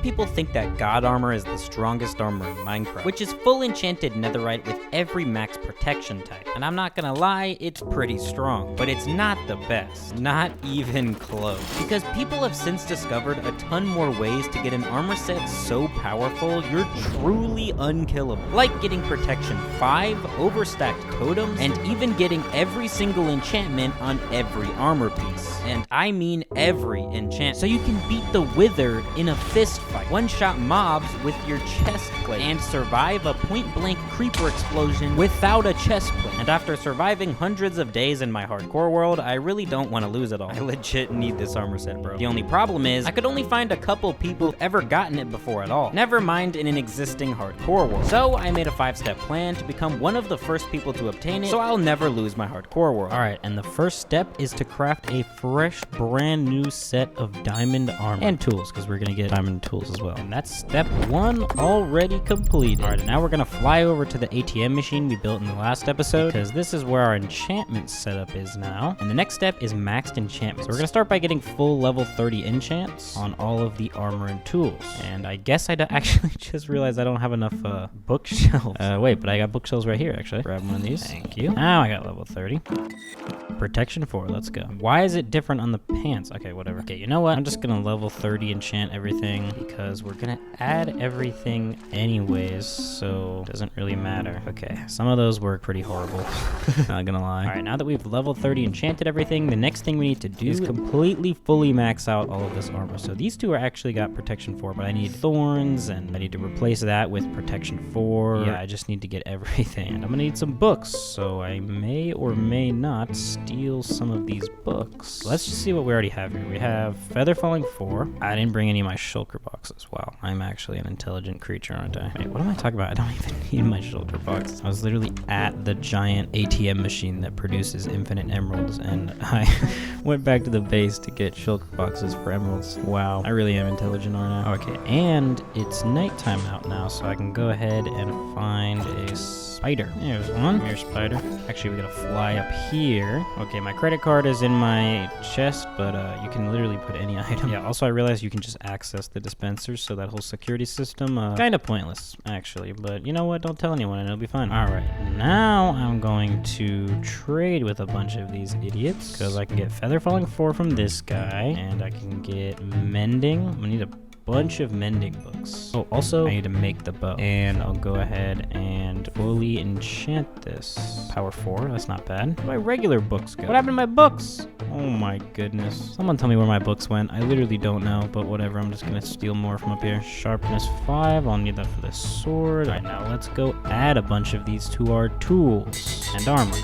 people think that God armor is the strongest armor in Minecraft, which is full enchanted netherite with every max protection type. And I'm not gonna lie, it's pretty strong, but it's not the best. Not even close. Because people have since discovered a ton more ways to get an armor set so powerful, you're truly unkillable. Like getting protection 5, overstacked totems, and even getting every single enchantment on every armor piece. And I mean every enchant. So you can beat the Wither in a fist fight, one-shot mobs with your chest plate, and survive a point-blank creeper explosion without a chest plate. And after surviving hundreds of days in my hardcore world, I really don't want to lose it all. I legit need this armor set, bro. The only problem is, I could only find a couple people who've ever gotten it before at all. Never mind in an existing hardcore world. So I made a 5-step plan to become one of the first people to obtain it, so I'll never lose my hardcore world. Alright, and the first step is to craft a fresh, brand new set of diamond armor. And tools, because we're gonna get diamond tools as well. And that's step 1 already completed. Alright, and now we're gonna fly over to the ATM machine we built in the last episode, because this is where our enchantment setup is now. And the next step is maxed enchantment. So we're gonna start by getting full level 30 enchants on all of the armor and tools. And I guess I actually just realized I don't have enough bookshelves. Wait, but I got bookshelves right here, actually. Grab one of these. Thank you. Now I got level 30. Protection 4, let's go. Why is it different on the pants? Okay, whatever. Okay, you know what? I'm just gonna level 30 enchant everything because we're gonna add everything anyways, so it doesn't really matter. Okay, some of those work pretty horrible. Not gonna lie. All right, now that we've level 30 enchanted everything, the next thing we need to do is completely fully max out all of this armor. So these two are actually got protection 4, but I need thorns, and I need to replace that with protection 4. Yeah, I just need to get everything. And I'm gonna need some books, so I may or may not steal some of these books. Let's just see what we already have here. We have Feather Falling 4. I didn't bring any of my shulker boxes. Wow, I'm actually an intelligent creature, aren't I? Wait, what am I talking about? I don't even need my shulker box. I was literally at the giant ATM machine that produces infinite emeralds, and I went back to the base to get shulker boxes for emeralds. Wow, I really am intelligent, aren't I? Okay, and it's nighttime out now, so I can go ahead and find a spider. There's one. Here's spider. Actually, we gotta fly up here. Okay, my credit card is in my chest, but you can literally put any item. Yeah, also I realized you can just access the dispensers, so that whole security system, kind of pointless, actually. But you know what? Don't tell anyone and it'll be fine. All right, now I'm going to trade with a bunch of these idiots, because I can get Feather Falling 4 from this guy, and I can get Mending. I'm gonna need a bunch of mending books. Oh, also, I need to make the bow. And I'll go ahead and fully enchant this. Power 4, that's not bad. Where my regular books go? What happened to my books? Oh my goodness. Someone tell me where my books went. I literally don't know, but whatever. I'm just gonna steal more from up here. Sharpness 5, I'll need that for this sword. All right, now let's go add a bunch of these to our tools and armor.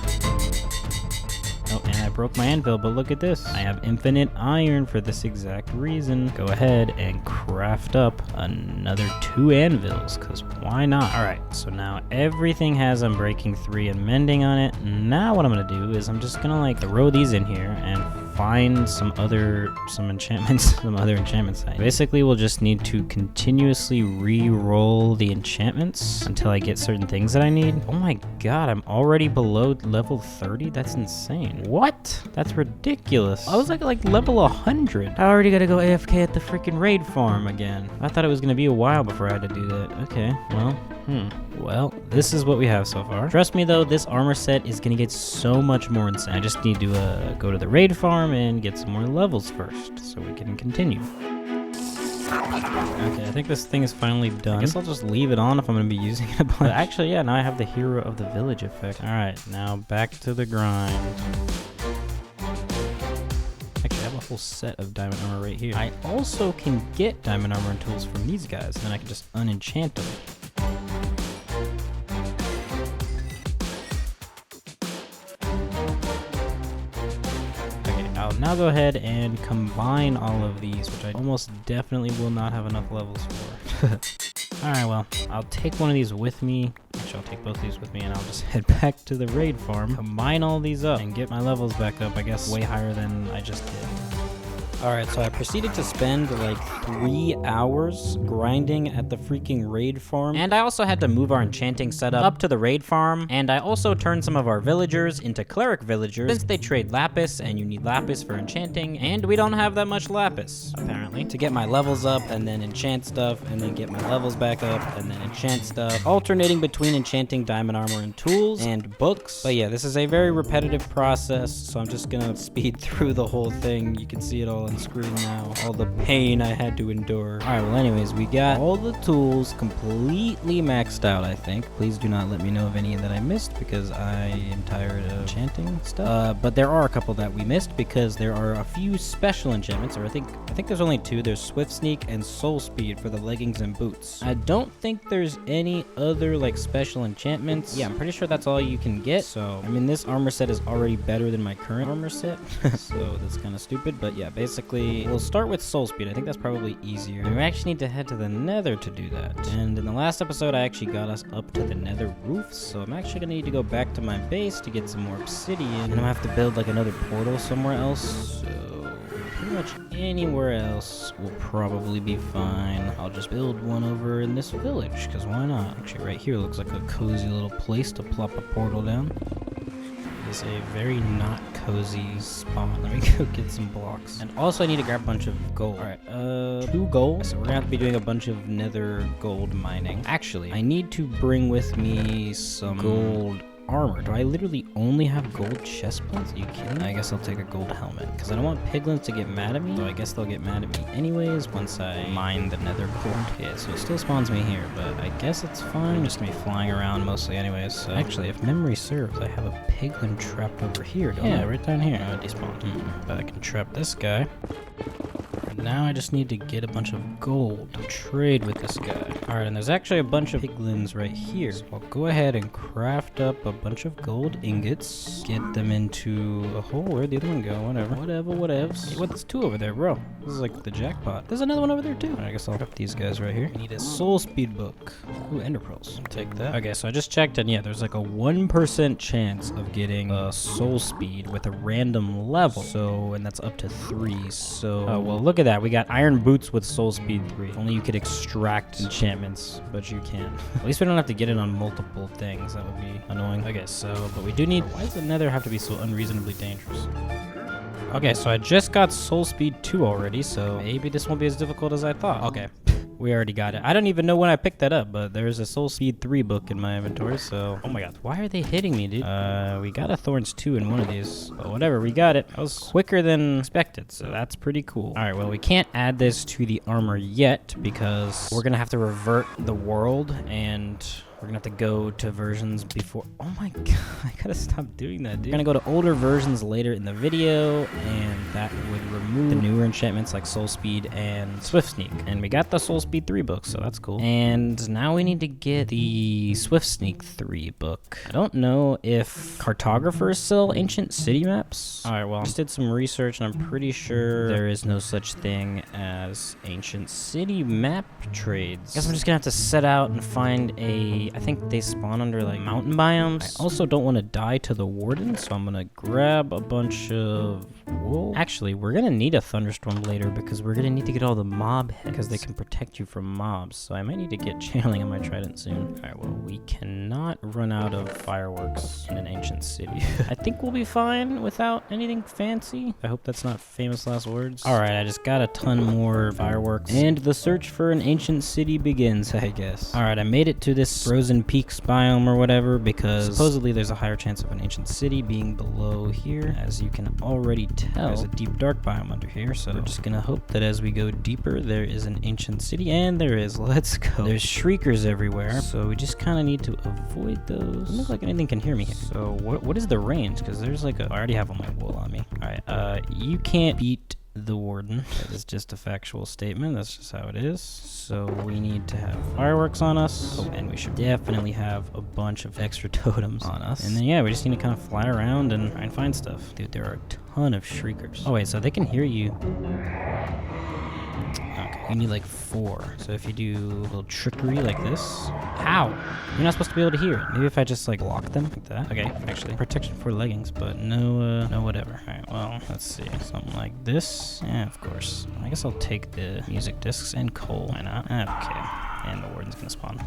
Oh, and I broke my anvil, but look at this. I have infinite iron for this exact reason. Go ahead and craft up another 2 anvils, because why not? All right, so now everything has Unbreaking 3 and Mending on it. Now what I'm gonna do is I'm just gonna like throw these in here and find some other enchantments, some other enchantment sites. Basically, we'll just need to continuously re-roll the enchantments until I get certain things that I need. Oh my god, I'm already below level 30? That's insane. What? That's ridiculous. I was like level 100. I already gotta go AFK at the freaking raid farm again. I thought it was gonna be a while before I had to do that. Okay, well, well, this is what we have so far. Trust me though, this armor set is gonna get so much more insane. I just need to go to the raid farm and get some more levels first so we can continue. Okay, I think this thing is finally done. I guess I'll just leave it on if I'm gonna be using it a bunch. But actually, yeah, now I have the hero of the village effect. All right, now back to the grind. Actually, I have a whole set of diamond armor right here. I also can get diamond armor and tools from these guys, and then I can just unenchant them. I'll now go ahead and combine all of these, which I almost definitely will not have enough levels for. Alright, well, I'll take one of these with me. Actually, I'll take both of these with me, and I'll just head back to the raid farm, combine all these up, and get my levels back up, I guess, way higher than I just did. Alright, so I proceeded to spend like 3 hours grinding at the freaking raid farm. And I also had to move our enchanting setup up to the raid farm. And I also turned some of our villagers into cleric villagers since they trade lapis and you need lapis for enchanting. And we don't have that much lapis, apparently. To get my levels up and then enchant stuff and then get my levels back up and then enchant stuff. Alternating between enchanting diamond armor and tools and books. But yeah, this is a very repetitive process. So I'm just gonna speed through the whole thing. You can see it all on screen now. All the pain I had to endure. Alright, well anyways, we got all the tools completely maxed out, I think. Please do not let me know of any that I missed because I am tired of enchanting stuff. But there are a couple that we missed because there are a few special enchantments, or I think there's only two. There's Swift Sneak and Soul Speed for the leggings and boots. I don't think there's any other like special enchantments. Yeah, I'm pretty sure that's all you can get. So, I mean, this armor set is already better than my current armor set. So that's kind of stupid, but yeah, basically we'll start with Soul Speed. I think that's probably easier. And we actually need to head to the Nether to do that. And in the last episode, I actually got us up to the Nether roof. So I'm actually gonna need to go back to my base to get some more obsidian. And I'm gonna have to build like another portal somewhere else. So pretty much anywhere else will probably be fine. I'll just build one over in this village, because why not? Actually, right here looks like a cozy little place to plop a portal down. It is a very not cozy spot. Let me go get some blocks. And also I need to grab a bunch of gold. Alright, 2 gold. So we're gonna have to be doing a bunch of nether gold mining. Actually, I need to bring with me some gold armor. Do I literally only have gold chest plates? Are you kidding? I guess I'll take a gold helmet because I don't want piglins to get mad at me. So I guess they'll get mad at me anyways once I mine the nether gold. Yeah, so it still spawns me here, but I guess it's fine. I'm just gonna be flying around mostly anyways. So actually, if memory serves, I have a piglin trapped over here. Yeah, right down here. Oh, it despawned. But I can trap this guy. Now I just need to get a bunch of gold to trade with this guy. Alright, and there's actually a bunch of piglins right here. So I'll go ahead and craft up a bunch of gold ingots. Get them into a hole. Where'd the other one go? Whatever. Whatevs. Hey, what? There's 2 over there, bro. This is like the jackpot. There's another one over there too. I guess I'll grab these guys right here. I need a soul speed book. Ooh, ender pearls. Take that. Okay, so I just checked and yeah, there's like a 1% chance of getting a soul speed with a random level. So, and that's up to 3. So, oh, well, look at that. We got iron boots with soul speed 3. If only you could extract enchantments, but you can't. At least we don't have to get it on multiple things. That would be annoying. Okay, so, but we do need, why does the nether have to be so unreasonably dangerous? Okay, so I just got soul speed 2 already, so maybe this won't be as difficult as I thought. Okay. We already got it. I don't even know when I picked that up, but there's a Soul Speed 3 book in my inventory, so... Oh my god, why are they hitting me, dude? We got a Thorns 2 in one of these, but whatever, we got it. That was quicker than expected, so that's pretty cool. Alright, well, we can't add this to the armor yet, because we're gonna have to revert the world, and... we're gonna have to go to versions before. Oh my god, I gotta stop doing that, dude. We're gonna go to older versions later in the video, and that would remove the newer enchantments like Soul Speed and Swift Sneak. And we got the Soul Speed 3 book, so that's cool. And now we need to get the Swift Sneak 3 book. I don't know if cartographers sell ancient city maps. All right, well, I just did some research, and I'm pretty sure there is no such thing as ancient city map trades. I guess I'm just gonna have to set out and find a... I think they spawn under like mountain biomes. I also don't want to die to the warden, so I'm gonna grab a bunch of wool. Actually, we're gonna need a thunderstorm later because we're gonna need to get all the mob heads because they can protect you from mobs. So I might need to get channeling on my trident soon. All right, well, we cannot run out of fireworks in an ancient city. I think we'll be fine without anything fancy. I hope that's not famous last words. All right, I just got a ton more fireworks, and the search for an ancient city begins, I guess. All right, I made it to this Frozen Peaks biome or whatever because supposedly there's a higher chance of an ancient city being below here. As you can already tell, there's a deep dark biome under here, so we're just gonna hope that as we go deeper there is an ancient city, and there is. Let's go. There's shriekers everywhere, so we just kind of need to avoid those. Doesn't look like anything can hear me here. So what is the range? Because there's like a... I already have all my wool on me. All right, you can't beat the warden. That is just a factual statement. That's just how it is. So we need to have fireworks on us. Oh, and we should definitely have a bunch of extra totems on us. And then yeah, we just need to kind of fly around and try and find stuff. Dude, there are a ton of shriekers. Oh wait, so they can hear you. Okay. You need like 4. So if you do a little trickery like this. How? You're not supposed to be able to hear it. Maybe if I just like block them like that. Okay, actually. Protection for leggings, but no whatever. Alright, well, let's see. Something like this. Yeah, of course. I guess I'll take the music discs and coal. Why not? Okay. And the warden's gonna spawn.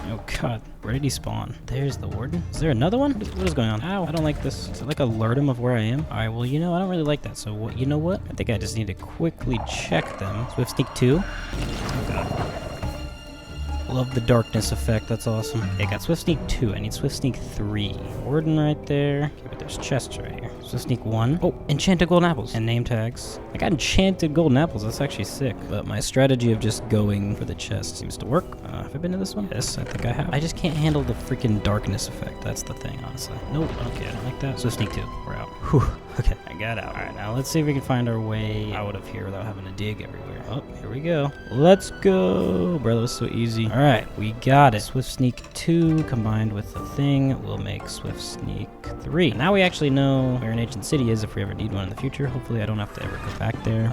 Oh god, where did he spawn? There's the warden. Is there another one? What is going on? Ow, I don't like this. Does it like alert him of where I am? Alright, well, you know, I don't really like that. So what? You know what? I think I just need to quickly check them. Swift sneak 2. Oh god. Love the darkness effect. That's awesome. Okay, I got Swift Sneak 2. I need Swift Sneak 3. Warden right there. Okay, but there's chests right here. Swift Sneak 1. Oh, enchanted golden apples. And name tags. I got enchanted golden apples. That's actually sick. But my strategy of just going for the chest seems to work. Have I been to this one? Yes, I think I have. I just can't handle the freaking darkness effect. That's the thing, honestly. Nope. Okay, I don't like that. Swift Sneak 2. We're out. Whew. Okay, I got out. Alright, now let's see if we can find our way out of here without having to dig everywhere. Oh, here we go. Let's go. Bro, that was so easy. Alright, we got it. Swift Sneak 2 combined with the thing will make Swift Sneak 3. Now we actually know where an ancient city is if we ever need one in the future. Hopefully I don't have to ever go back there.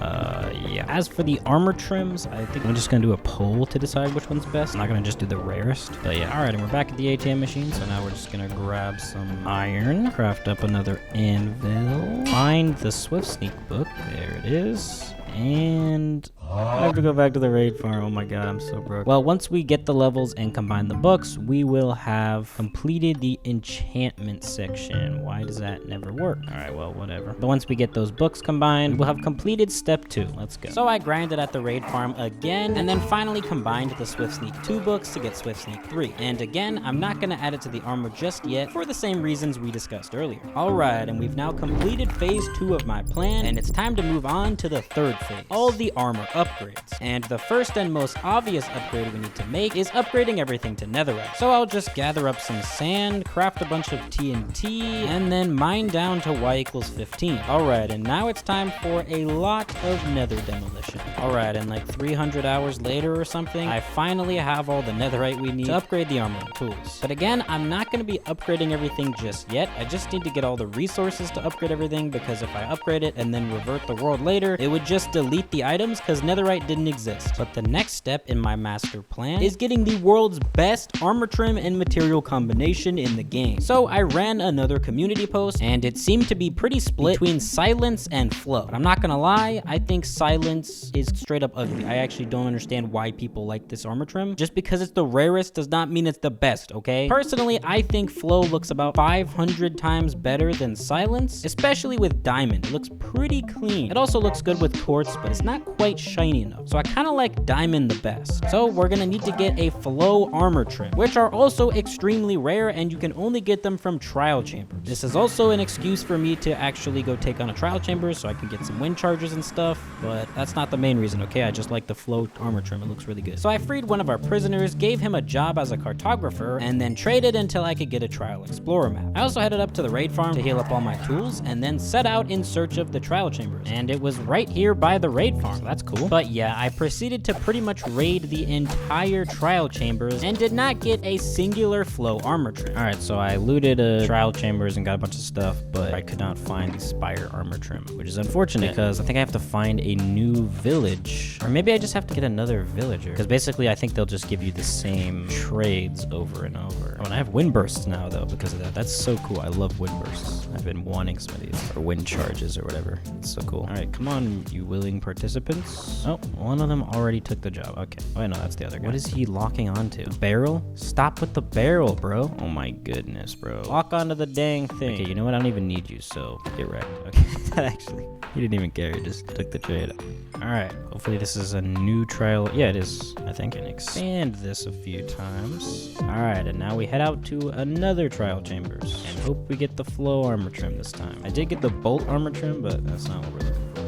Yeah. As for the armor trims, I think I'm just gonna do a poll to decide which one's best. I'm not gonna just do the rarest. But yeah, alright, and we're back at the ATM machine. So now we're just gonna grab some iron, craft up another anvil. Find the Swift Sneak book. There it is. And I have to go back to the raid farm. Oh my god, I'm so broke. Well, once we get the levels and combine the books, we will have completed the enchantment section. Why does that never work? Alright, well, whatever. But once we get those books combined, we'll have completed step 2. Let's go. So I grinded at the raid farm again, and then finally combined the Swift Sneak 2 books to get Swift Sneak 3. And again, I'm not going to add it to the armor just yet for the same reasons we discussed earlier. Alright, and we've now completed phase 2 of my plan, and it's time to move on to the third phase. All the armor upgrades. And the first and most obvious upgrade we need to make is upgrading everything to Netherite. So I'll just gather up some sand, craft a bunch of TNT, and then mine down to y equals 15. Alright, and now it's time for a lot of nether demolition. Alright, and like 300 hours later or something, I finally have all the netherite we need to upgrade the armor and tools. But again, I'm not going to be upgrading everything just yet. I just need to get all the resources to upgrade everything, because if I upgrade it and then revert the world later, it would just delete the items because netherite didn't exist. But the next step in my master plan is getting the world's best armor trim and material combination in the game. So I ran another community post, and it seemed to be pretty split between silence and flow. But I'm not gonna lie, I think silence is straight up ugly. I actually don't understand why people like this armor trim. Just because it's the rarest does not mean it's the best, okay? Personally, I think flow looks about 500 times better than silence, especially with diamond. It looks pretty clean. It also looks good with quartz, but it's not quite shiny enough. So I kind of like diamond the best. So we're gonna need to get a flow armor trim, which are also extremely rare, and you can only get them from trial chambers. This is also an excuse for me to actually go take on a trial chamber so I can get some wind charges and stuff, but that's not the main reason, okay? I just like the flow armor trim. It looks really good. So I freed one of our prisoners, gave him a job as a cartographer, and then traded until I could get a trial explorer map. I also headed up to the raid farm to heal up all my tools, and then set out in search of the trial chambers. And it was right here by the raid farm. So that's cool. But yeah, I proceeded to pretty much raid the entire trial chambers and did not get a singular flow armor trim. All right, so I looted trial chambers and got a bunch of stuff, but I could not find the spire armor trim, which is unfortunate because I think I have to find a new village, or maybe I just have to get another villager, because basically I think they'll just give you the same trades over and over. Oh, and I have wind bursts now though because of that. That's so cool. I love wind bursts. I've been wanting some of these, or wind charges or whatever. It's so cool. All right, come on, you willing participants. Oh, one of them already took the job. Okay. Oh, no, that's the other guy. What is he locking onto? Barrel? Stop with the barrel, bro. Oh my goodness, bro. Lock onto the dang thing. Okay, you know what? I don't even need you, so get wrecked. Okay, actually, he didn't even care. He just took the trade. All right. Hopefully this is a new trial. Yeah, it is. I think I can expand this a few times. All right, and now we head out to another trial chambers and hope we get the flow armor trim this time. I did get the bolt armor trim, but that's not what we're looking for.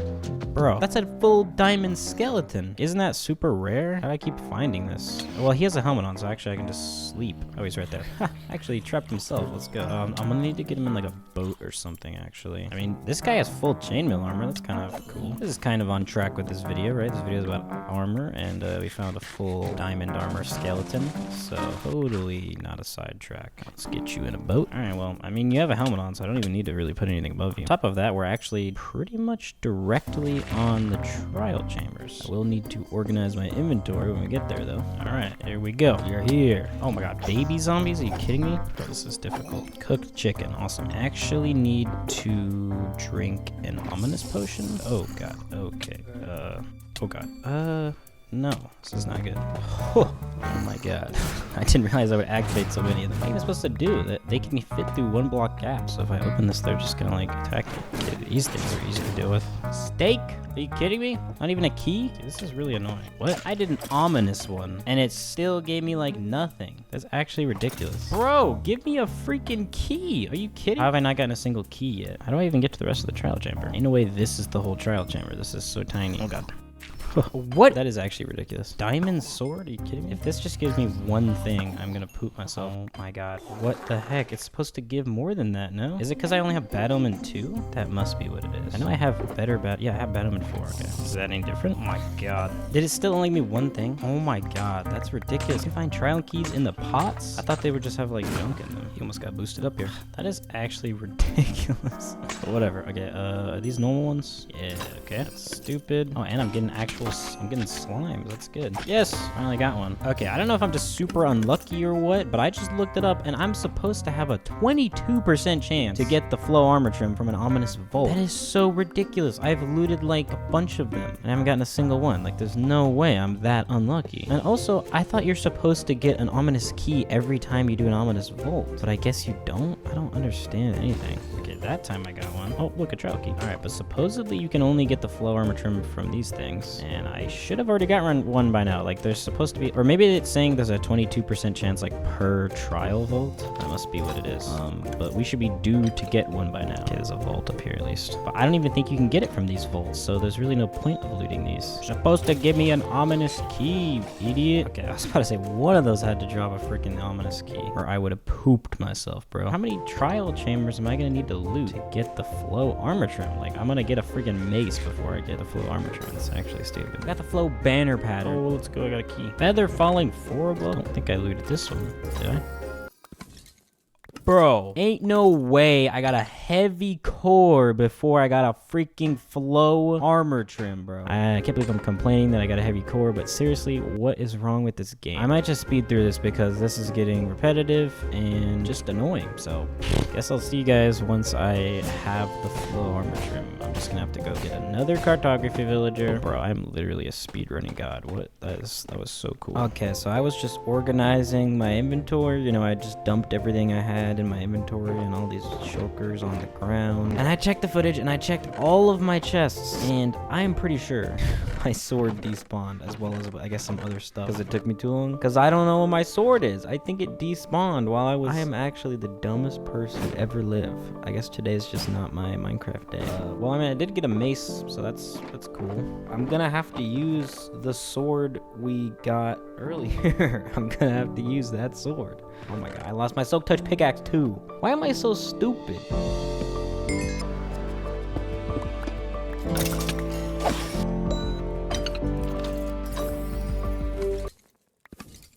Bro, that's a full diamond skeleton. Isn't that super rare? How do I keep finding this? Well, he has a helmet on, so actually I can just sleep. Oh, he's right there. Actually, he trapped himself. Let's go. I'm gonna need to get him in like a boat or something, actually. I mean, this guy has full chainmail armor. That's kind of cool. This is kind of on track with this video, right? This video is about armor, and we found a full diamond armor skeleton. So, totally not a sidetrack. Let's get you in a boat. All right, well, I mean, you have a helmet on, so I don't even need to really put anything above you. On top of that, we're actually pretty much directly actually on the trial chambers. I will need to organize my inventory when we get there, though. All right, here we go. You're here. Oh my god, baby zombies? Are you kidding me? Bro, this is difficult. Cooked chicken, awesome. Actually need to drink an ominous potion. Oh god, okay. Oh god. No, this is not good. Oh my god. I didn't realize I would activate so many of them. What am I supposed to do? That they can fit through one block gaps. So if I open this, they're just gonna like attack me. Dude, these things are easy to deal with. Steak? Are you kidding me? Not even a key? Dude, this is really annoying. What? I did an ominous one, and it still gave me like nothing. That's actually ridiculous. Bro, give me a freaking key. Are you kidding? How have I not gotten a single key yet? How do I even get to the rest of the trial chamber? Ain't no way this is the whole trial chamber. This is so tiny. Oh god. What? That is actually ridiculous. Diamond sword? Are you kidding me? If this just gives me one thing, I'm gonna poop myself. Oh my god. What the heck? It's supposed to give more than that, no? Is it because I only have bad omen 2? That must be what it is. I know I have better bad. Yeah, I have bad omen 4. Okay. Is that any different? Oh my god. Did it still only give me one thing? Oh my god. That's ridiculous. You can find trial keys in the pots? I thought they would just have like junk in them. You almost got boosted up here. That is actually ridiculous. But whatever. Okay. Are these normal ones? Yeah. Okay. That's stupid. Oh, and I'm getting slimes. That's good. Yes, finally got one. Okay, I don't know if I'm just super unlucky or what, but I just looked it up and I'm supposed to have a 22% chance to get the flow armor trim from an ominous vault. That is so ridiculous. I've looted like a bunch of them and I haven't gotten a single one. Like there's no way I'm that unlucky. And also, I thought you're supposed to get an ominous key every time you do an ominous vault, but I guess you don't? I don't understand anything. Okay, that time I got one. Oh, look, a trial key. All right, but supposedly you can only get the flow armor trim from these things, and I should have already got one by now. Like there's supposed to be, or maybe it's saying there's a 22% chance like per trial vault. That must be what it is. But we should be due to get one by now. Okay, there's a vault up here at least. But I don't even think you can get it from these vaults, so there's really no point of looting these. You're supposed to give me an ominous key, idiot. Okay, I was about to say one of those had to drop a freaking ominous key, or I would have pooped myself, bro. How many trial chambers am I gonna need to loot to get the flow armor trim? Like I'm gonna get a freaking mace before I get the flow armor trim. That's actually stupid. I got the flow banner pattern. Oh, let's go. I got a key. Feather falling 4 blow. I don't think I looted this one. Did I? Bro, ain't no way I got a heavy core before I got a freaking flow armor trim, bro. I can't believe I'm complaining that I got a heavy core, but seriously, what is wrong with this game? I might just speed through this because this is getting repetitive and just annoying. So, guess I'll see you guys once I have the flow armor trim. I'm just gonna have to go get another cartography villager. Bro, I'm literally a speedrunning god. What? That was so cool. Okay, so I was just organizing my inventory. You know, I just dumped everything I had in my inventory and all these shulkers on the ground, and I checked the footage and I checked all of my chests, and I am pretty sure my sword despawned, as well as I guess some other stuff, because it took me too long, because I don't know what my sword is. I think it despawned while I am actually the dumbest person to ever live. I guess today's just not my Minecraft day. Well, I mean, I did get a mace, so that's cool. I'm gonna have to use the sword we got earlier. I'm gonna have to use that sword. Oh my god, I lost my Silk Touch pickaxe too. Why am I so stupid?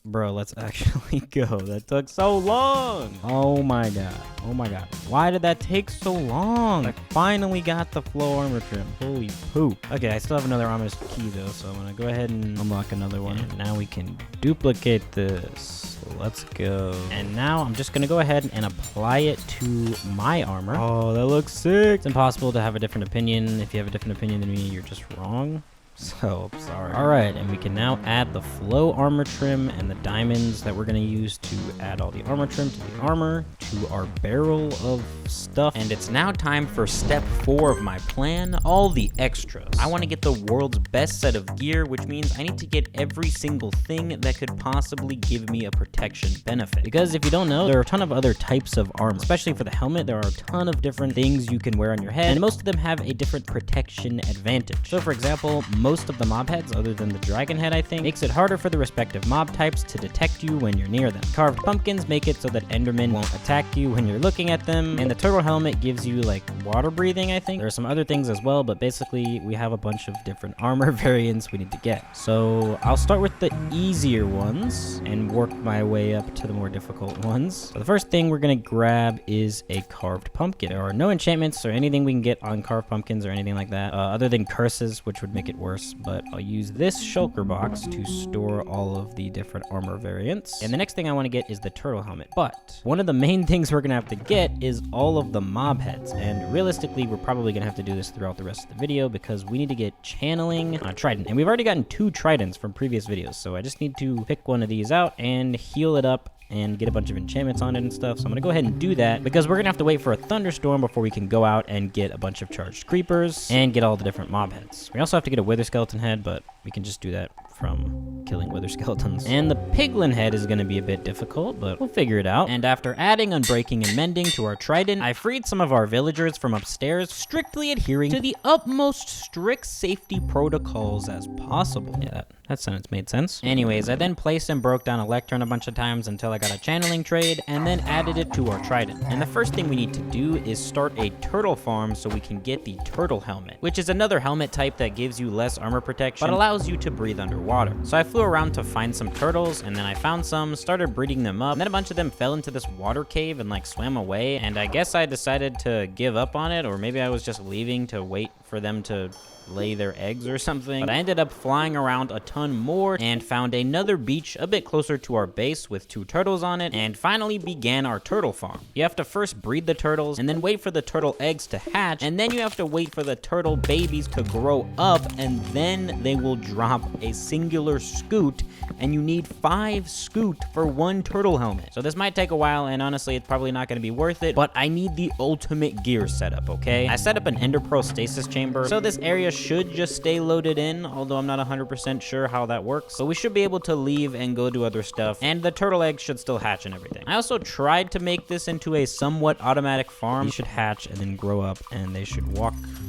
Bro, let's actually go. That took so long. Oh my god. Oh my god. Why did that take so long? I finally got the flow armor trim. Holy poop. Okay, I still have another ominous key though, so I'm gonna go ahead and unlock another one. And now we can duplicate this. So let's go. And now I'm just gonna go ahead and apply it to my armor. Oh, that looks sick. It's impossible to have a different opinion. If you have a different opinion than me, you're just wrong. So, sorry. Alright, and we can now add the flow armor trim and the diamonds that we're going to use to add all the armor trim to the armor, to our barrel of stuff. And it's now time for step 4 of my plan, all the extras. I want to get the world's best set of gear, which means I need to get every single thing that could possibly give me a protection benefit. Because if you don't know, there are a ton of other types of armor. Especially for the helmet, there are a ton of different things you can wear on your head, and most of them have a different protection advantage. So for example, most of the mob heads other than the dragon head, I think. Makes it harder for the respective mob types to detect you when you're near them. Carved pumpkins make it so that endermen won't attack you when you're looking at them, and the turtle helmet gives you like water breathing, I think. There are some other things as well, but basically we have a bunch of different armor variants we need to get. So I'll start with the easier ones and work my way up to the more difficult ones. So the first thing we're gonna grab is a carved pumpkin. There are no enchantments or anything we can get on carved pumpkins or anything like that, other than curses, which would make it worse, but I'll use this shulker box to store all of the different armor variants. And the next thing I want to get is the turtle helmet. But one of the main things we're gonna have to get is all of the mob heads, and realistically we're probably gonna have to do this throughout the rest of the video because we need to get channeling on a trident, and we've already gotten 2 tridents from previous videos, so I just need to pick one of these out and heal it up and get a bunch of enchantments on it and stuff. So I'm gonna go ahead and do that because we're gonna have to wait for a thunderstorm before we can go out and get a bunch of charged creepers and get all the different mob heads. We also have to get a wither skeleton head, but we can just do that from killing wither skeletons. And the piglin head is gonna be a bit difficult, but we'll figure it out. And after adding unbreaking and mending to our trident, I freed some of our villagers from upstairs, strictly adhering to the utmost strict safety protocols as possible. Yeah, that sentence made sense. Anyways, I then placed and broke down a lectern a bunch of times until I got a channeling trade, and then added it to our trident. And the first thing we need to do is start a turtle farm so we can get the turtle helmet, which is another helmet type that gives you less armor protection, but allows you to breathe underwater. So I flew around to find some turtles, and then I found some, started breeding them up, and then a bunch of them fell into this water cave and like swam away, and I guess I decided to give up on it, or maybe I was just leaving to wait for them to lay their eggs or something. But I ended up flying around a ton more and found another beach a bit closer to our base with 2 turtles on it, and finally began our turtle farm. You have to first breed the turtles and then wait for the turtle eggs to hatch, and then you have to wait for the turtle babies to grow up, and then they will drop a singular scoot, and you need 5 scoot for 1 turtle helmet. So this might take a while, and honestly it's probably not going to be worth it, but I need the ultimate gear setup, okay? I set up an ender pearl stasis chamber, so this area should just stay loaded in, although I'm not 100% sure how that works. But we should be able to leave and go do other stuff, and the turtle eggs should still hatch and everything. I also tried to make this into a somewhat automatic farm. These should hatch and then grow up, and they should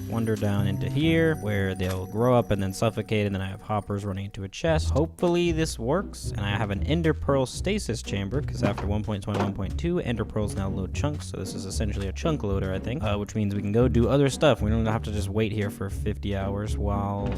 wander down into here, where they'll grow up and then suffocate, and then I have hoppers running into a chest. Hopefully this works, and I have an ender pearl stasis chamber, because after 1.21.2, ender pearls now load chunks, so this is essentially a chunk loader, I think, which means we can go do other stuff. We don't have to just wait here for 50 hours while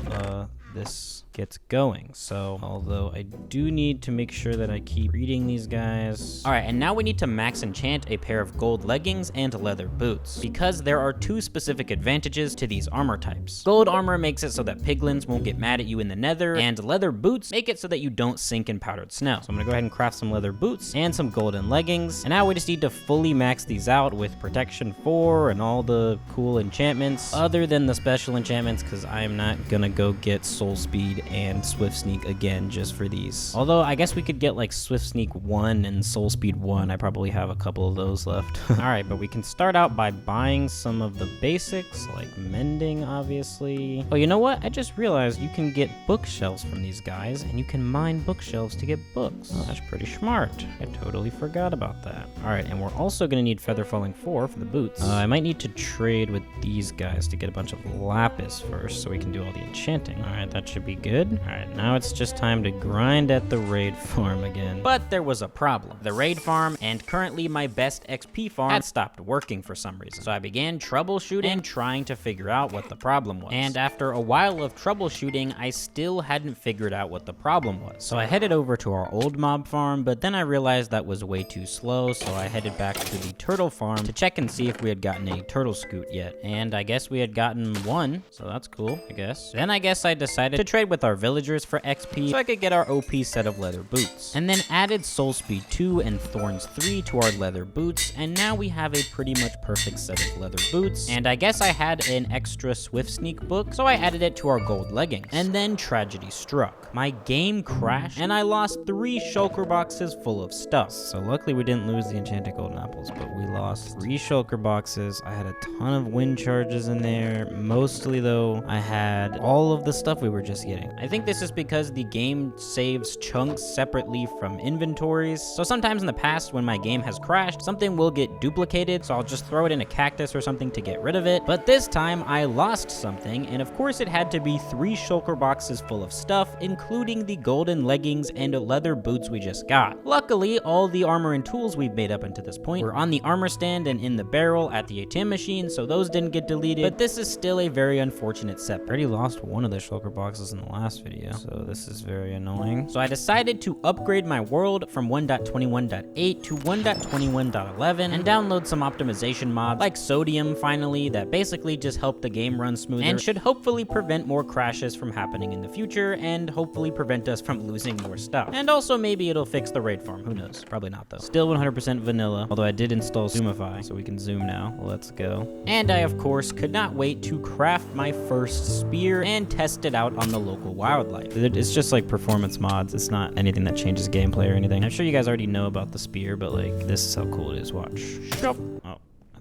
this gets going. So, although I do need to make sure that I keep reading these guys. All right, and now we need to max enchant a pair of gold leggings and leather boots, because there are 2 specific advantages to these armor types. Gold armor makes it so that piglins won't get mad at you in the nether, and leather boots make it so that you don't sink in powdered snow. So I'm gonna go ahead and craft some leather boots and some golden leggings, and now we just need to fully max these out with protection 4 and all the cool enchantments, other than the special enchantments, because I'm not gonna go get soul speed and swift sneak again just for these. Although I guess we could get like swift sneak 1 and soul speed 1. I probably have a couple of those left. All right, but we can start out by buying some of the basics, like mending, obviously. Oh, you know what? I just realized you can get bookshelves from these guys, and you can mine bookshelves to get books. Oh, that's pretty smart. I totally forgot about that. All right, and we're also gonna need feather falling 4 for the boots. I might need to trade with these guys to get a bunch of lapis first, so we can do all the enchanting. All right, that should be good. All right, now it's just time to grind at the raid farm again. But there was a problem. The raid farm, and currently my best XP farm, had stopped working for some reason. So I began troubleshooting and trying to figure out what the problem was. And after a while of troubleshooting, I still hadn't figured out what the problem was. So I headed over to our old mob farm, but then I realized that was way too slow, so I headed back to the turtle farm to check and see if we had gotten a turtle scoot yet. And I guess we had gotten 1, so that's cool, I guess. Then I guess I decided to trade with our villagers for XP so I could get our OP set of leather boots. And then added soul speed 2 and thorns 3 to our leather boots, and now we have a pretty much perfect set of leather boots. And I guess I had an extra swift sneak book, so I added it to our gold leggings. And then tragedy struck. My game crashed, and I lost 3 shulker boxes full of stuff. So luckily we didn't lose the enchanted golden apples, but we lost 3 shulker boxes. I had a ton of wind charges in there. Mostly though, I had all of the stuff we we were just getting. I think this is because the game saves chunks separately from inventories. So sometimes in the past when my game has crashed, something will get duplicated, so I'll just throw it in a cactus or something to get rid of it. But this time I lost something, and of course it had to be 3 shulker boxes full of stuff, including the golden leggings and leather boots we just got. Luckily, all the armor and tools we've made up until this point were on the armor stand and in the barrel at the ATM machine, so those didn't get deleted, but this is still a very unfortunate setback. I already lost one of the shulker boxes in the last video, so this is very annoying. So I decided to upgrade my world from 1.21.8 to 1.21.11 and download some optimization mods like sodium finally that basically just help the game run smoother and should hopefully prevent more crashes from happening in the future and hopefully prevent us from losing more stuff. And also maybe it'll fix the raid farm, who knows? Probably not though. Still 100% vanilla, although I did install Zoomify, so we can zoom now. Let's go. And I of course could not wait to craft my first spear and test it out on the local wildlife. It's just like performance mods. It's not anything that changes gameplay or anything. I'm sure you guys already know about the spear, but like this is how cool it is. Watch. Oh, I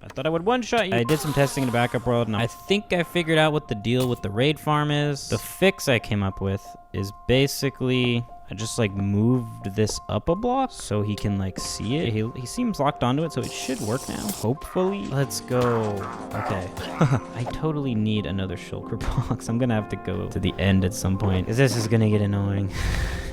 thought I would one-shot you. I did some testing in the backup world, and I think I figured out what the deal with the raid farm is. The fix I came up with is basically I just like moved this up a block so he can like see it. He seems locked onto it, so it should work now. Hopefully. Let's go. Okay. I totally need another shulker box. I'm gonna have to go to the end at some point, because this is gonna get annoying.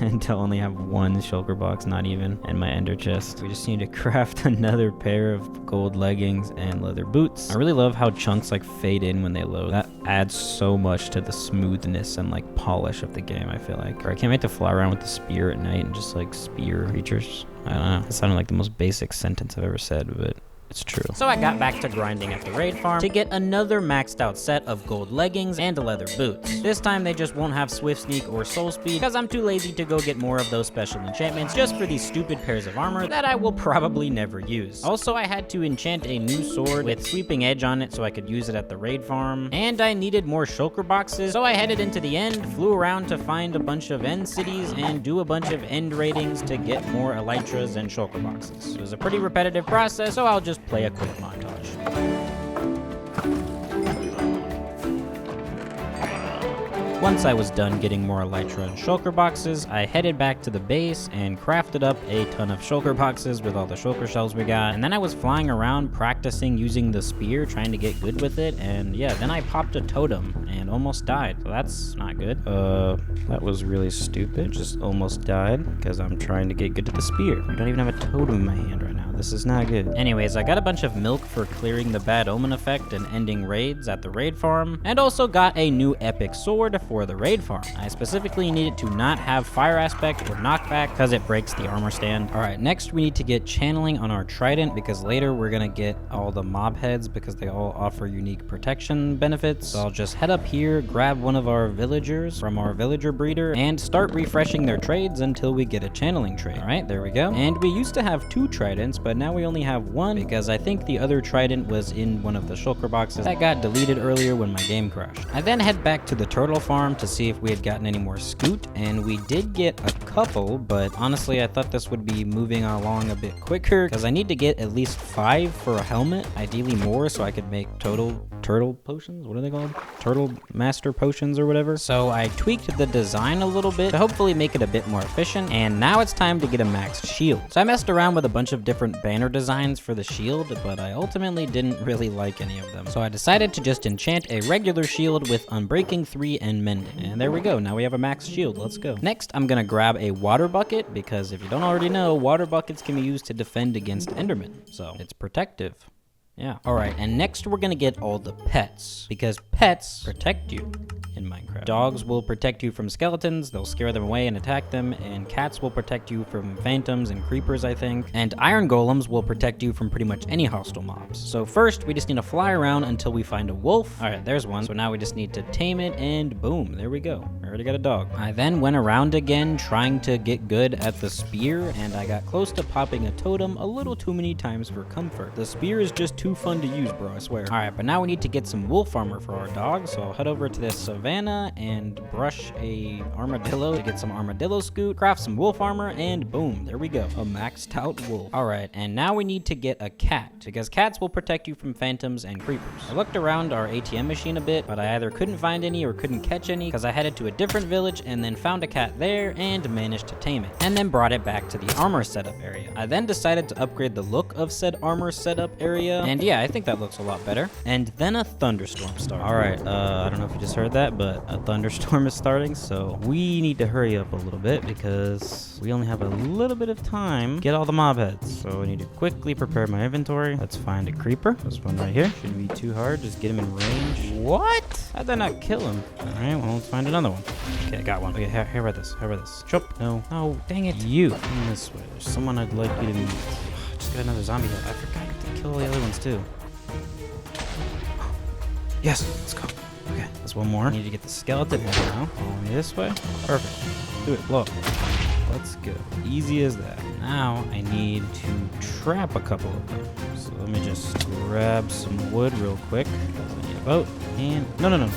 And to only have one shulker box, not even, and my ender chest. We just need to craft another pair of gold leggings and leather boots. I really love how chunks like fade in when they load. That adds so much to the smoothness and like polish of the game, I feel like. Or I can't wait to fly around with the spear at night and just like spear creatures. I don't know. It sounded like the most basic sentence I've ever said, but it's true. So I got back to grinding at the raid farm to get another maxed out set of gold leggings and leather boots. This time they just won't have swift sneak or soul speed because I'm too lazy to go get more of those special enchantments just for these stupid pairs of armor that I will probably never use. Also, I had to enchant a new sword with sweeping edge on it so I could use it at the raid farm, and I needed more shulker boxes, so I headed into the end, flew around to find a bunch of end cities and do a bunch of end ratings to get more elytras and shulker boxes. It was a pretty repetitive process, so I'll just play a quick montage. Once I was done getting more elytra and shulker boxes, I headed back to the base and crafted up a ton of shulker boxes with all the shulker shells we got. And then I was flying around practicing using the spear, trying to get good with it. And yeah, then I popped a totem and almost died. So that's not good. That was really stupid. Just almost died because I'm trying to get good at the spear. I don't even have a totem in my hand right now. This is not good. Anyways, I got a bunch of milk for clearing the bad omen effect and ending raids at the raid farm, and also got a new epic sword for the raid farm. I specifically needed to not have fire aspect or knockback because it breaks the armor stand. All right, next we need to get channeling on our trident because later we're gonna get all the mob heads because they all offer unique protection benefits. So I'll just head up here, grab one of our villagers from our villager breeder, and start refreshing their trades until we get a channeling trade. All right, there we go. And we used to have 2 tridents, but now we only have 1 because I think the other trident was in one of the shulker boxes that got deleted earlier when my game crashed. I then head back to the turtle farm to see if we had gotten any more scoot, and we did get a couple, but honestly I thought this would be moving along a bit quicker because I need to get at least 5 for a helmet, ideally more, so I could make turtle potions. What are they called? Turtle master potions or whatever. So I tweaked the design a little bit to hopefully make it a bit more efficient, and now it's time to get a maxed shield. So I messed around with a bunch of different banner designs for the shield, but I ultimately didn't really like any of them. So I decided to just enchant a regular shield with Unbreaking 3 and Mending. And there we go, now we have a maxed shield, let's go. Next, I'm gonna grab a water bucket, because if you don't already know, water buckets can be used to defend against Endermen, so it's protective. Yeah. All right, and next we're gonna get all the pets, because pets protect you in Minecraft. Dogs will protect you from skeletons, they'll scare them away and attack them, and cats will protect you from phantoms and creepers, I think, and iron golems will protect you from pretty much any hostile mobs. So first, we just need to fly around until we find a wolf. All right, there's one. So now we just need to tame it, and boom, there we go. Or already got a dog. I then went around again trying to get good at the spear, and I got close to popping a totem a little too many times for comfort. The spear is just too fun to use, bro, I swear. All right, but now we need to get some wolf armor for our dog, so I'll head over to this savannah and brush a armadillo to get some armadillo scoot, craft some wolf armor, and boom, there we go, a maxed out wolf. All right, and now we need to get a cat, because cats will protect you from phantoms and creepers. I looked around our ATM machine a bit, but I either couldn't find any or couldn't catch any, because I headed to a different village and then found a cat there and managed to tame it, and then brought it back to the armor setup area. I then decided to upgrade the look of said armor setup area, and yeah, I think that looks a lot better. And then a thunderstorm started. All right, I don't know if you just heard that, but a thunderstorm is starting, so we need to hurry up a little bit because we only have a little bit of time to get all the mob heads. So I need to quickly prepare my inventory. Let's find a creeper. This one right here. Shouldn't be too hard. Just get him in range. What? How'd that not kill him? All right, well, let's find another one. Okay, I got one. Okay, here about this. Here about this. Chop. No. Oh, dang it. You. Come this way. There's someone I'd like you to meet. Just got another zombie head. I forgot to kill all the other ones too. Yes, let's go. Okay, there's one more. I need to get the skeleton head now. Follow me this way. Perfect. Do it. Blow up. Let's go. Easy as that. Now I need to trap a couple of them. So let me just grab some wood real quick. I need a boat. And no.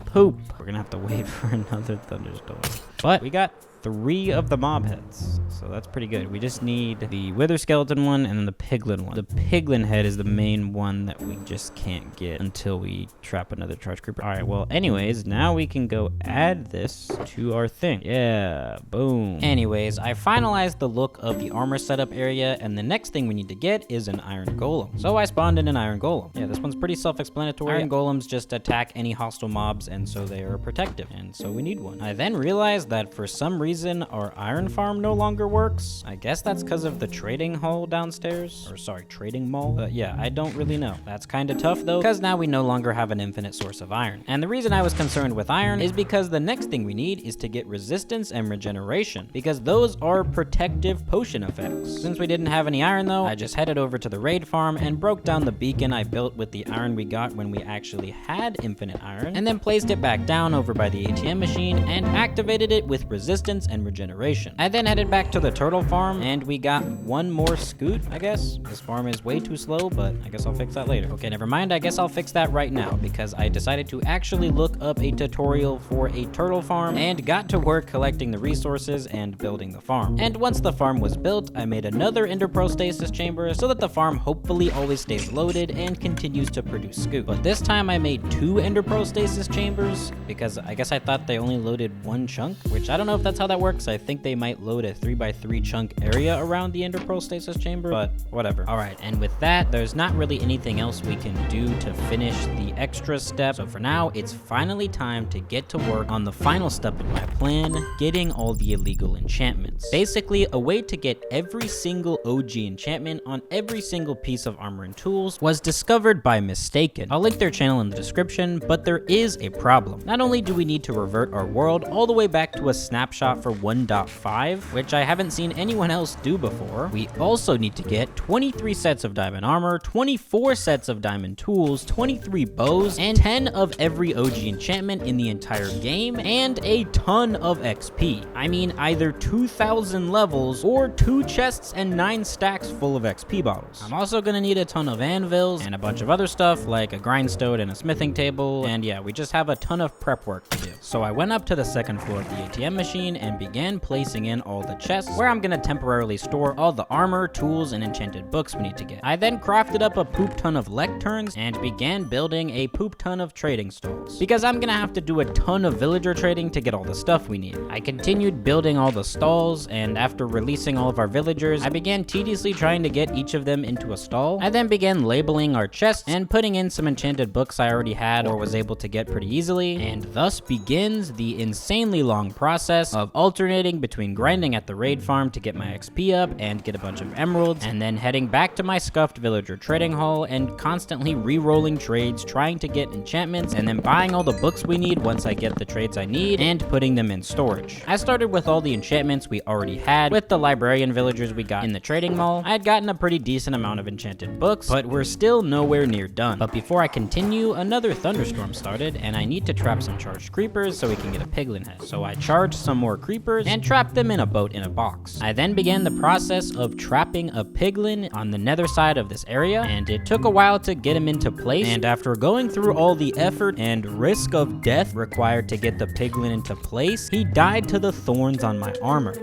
Poop. We're gonna have to wait for another thunderstorm. But we got 3 of the mob heads, so that's pretty good. We just need the wither skeleton one and then the piglin one. The piglin head is the main one that we just can't get until we trap another charge creeper. All right, well, anyways, now we can go add this to our thing. Yeah, boom. Anyways, I finalized the look of the armor setup area, and the next thing we need to get is an iron golem. So I spawned in an iron golem. Yeah, this one's pretty self-explanatory. Iron golems just attack any hostile mobs, and so they are protective, and so we need one. I then realized that for some reason our iron farm no longer works. I guess that's because of the trading hall downstairs, or sorry, trading mall. But yeah, I don't really know. That's kind of tough though, because now we no longer have an infinite source of iron. And the reason I was concerned with iron is because the next thing we need is to get resistance and regeneration, because those are protective potion effects. Since we didn't have any iron though, I just headed over to the raid farm and broke down the beacon I built with the iron we got when we actually had infinite iron, and then placed it back down over by the ATM machine and activated it with resistance and regeneration. I then headed back to the turtle farm and we got one more scoot, I guess. This farm is way too slow, but I guess I'll fix that later. Okay, never mind. I guess I'll fix that right now because I decided to actually look up a tutorial for a turtle farm and got to work collecting the resources and building the farm. And once the farm was built, I made another enderpearl stasis chamber so that the farm hopefully always stays loaded and continues to produce scoot. But this time I made 2 enderpearl stasis chambers because I guess I thought they only loaded 1 chunk, which I don't know if that's how that works. I think they might load a 3x3 chunk area around the enderpearl stasis chamber, but whatever. All right, and with that, there's not really anything else we can do to finish the extra step. So for now, it's finally time to get to work on the final step in my plan, getting all the illegal enchantments. Basically, a way to get every single OG enchantment on every single piece of armor and tools was discovered by Mistaken. I'll link their channel in the description, but there is a problem. Not only do we need to revert our world all the way back to a snapshot for 1.5, which I haven't seen anyone else do before, we also need to get 23 sets of diamond armor, 24 sets of diamond tools, 23 bows, and 10 of every OG enchantment in the entire game, and a ton of XP. I mean, either 2,000 levels or 2 chests and 9 stacks full of XP bottles. I'm also gonna need a ton of anvils and a bunch of other stuff like a grindstone and a smithing table, and yeah, we just have a ton of prep work to do. So I went up to the second floor of the ATM machine and began placing in all the chests where I'm gonna temporarily store all the armor, tools, and enchanted books we need to get. I then crafted up a poop ton of lecterns and began building a poop ton of trading stalls, because I'm gonna have to do a ton of villager trading to get all the stuff we need. I continued building all the stalls, and after releasing all of our villagers, I began tediously trying to get each of them into a stall. I then began labeling our chests and putting in some enchanted books I already had or was able to get pretty easily, and thus begins the insanely long process of alternating between grinding at the raid farm to get my XP up and get a bunch of emeralds, and then heading back to my scuffed villager trading hall and constantly re-rolling trades, trying to get enchantments, and then buying all the books we need once I get the trades I need and putting them in storage. I started with all the enchantments we already had. With the librarian villagers we got in the trading mall, I had gotten a pretty decent amount of enchanted books, but we're still nowhere near done. But before I continue, another thunderstorm started, and I need to trap some charged creepers so we can get a piglin head. So I charged some more creepers and trapped them in a boat in a box. I then began the process of trapping a piglin on the nether side of this area, and it took a while to get him into place, and after going through all the effort and risk of death required to get the piglin into place, he died to the thorns on my armor.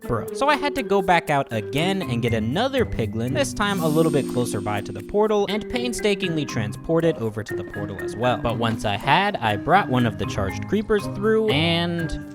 Bro. So I had to go back out again and get another piglin, this time a little bit closer by to the portal, and painstakingly transport it over to the portal as well. But once I brought one of the charged creepers through, and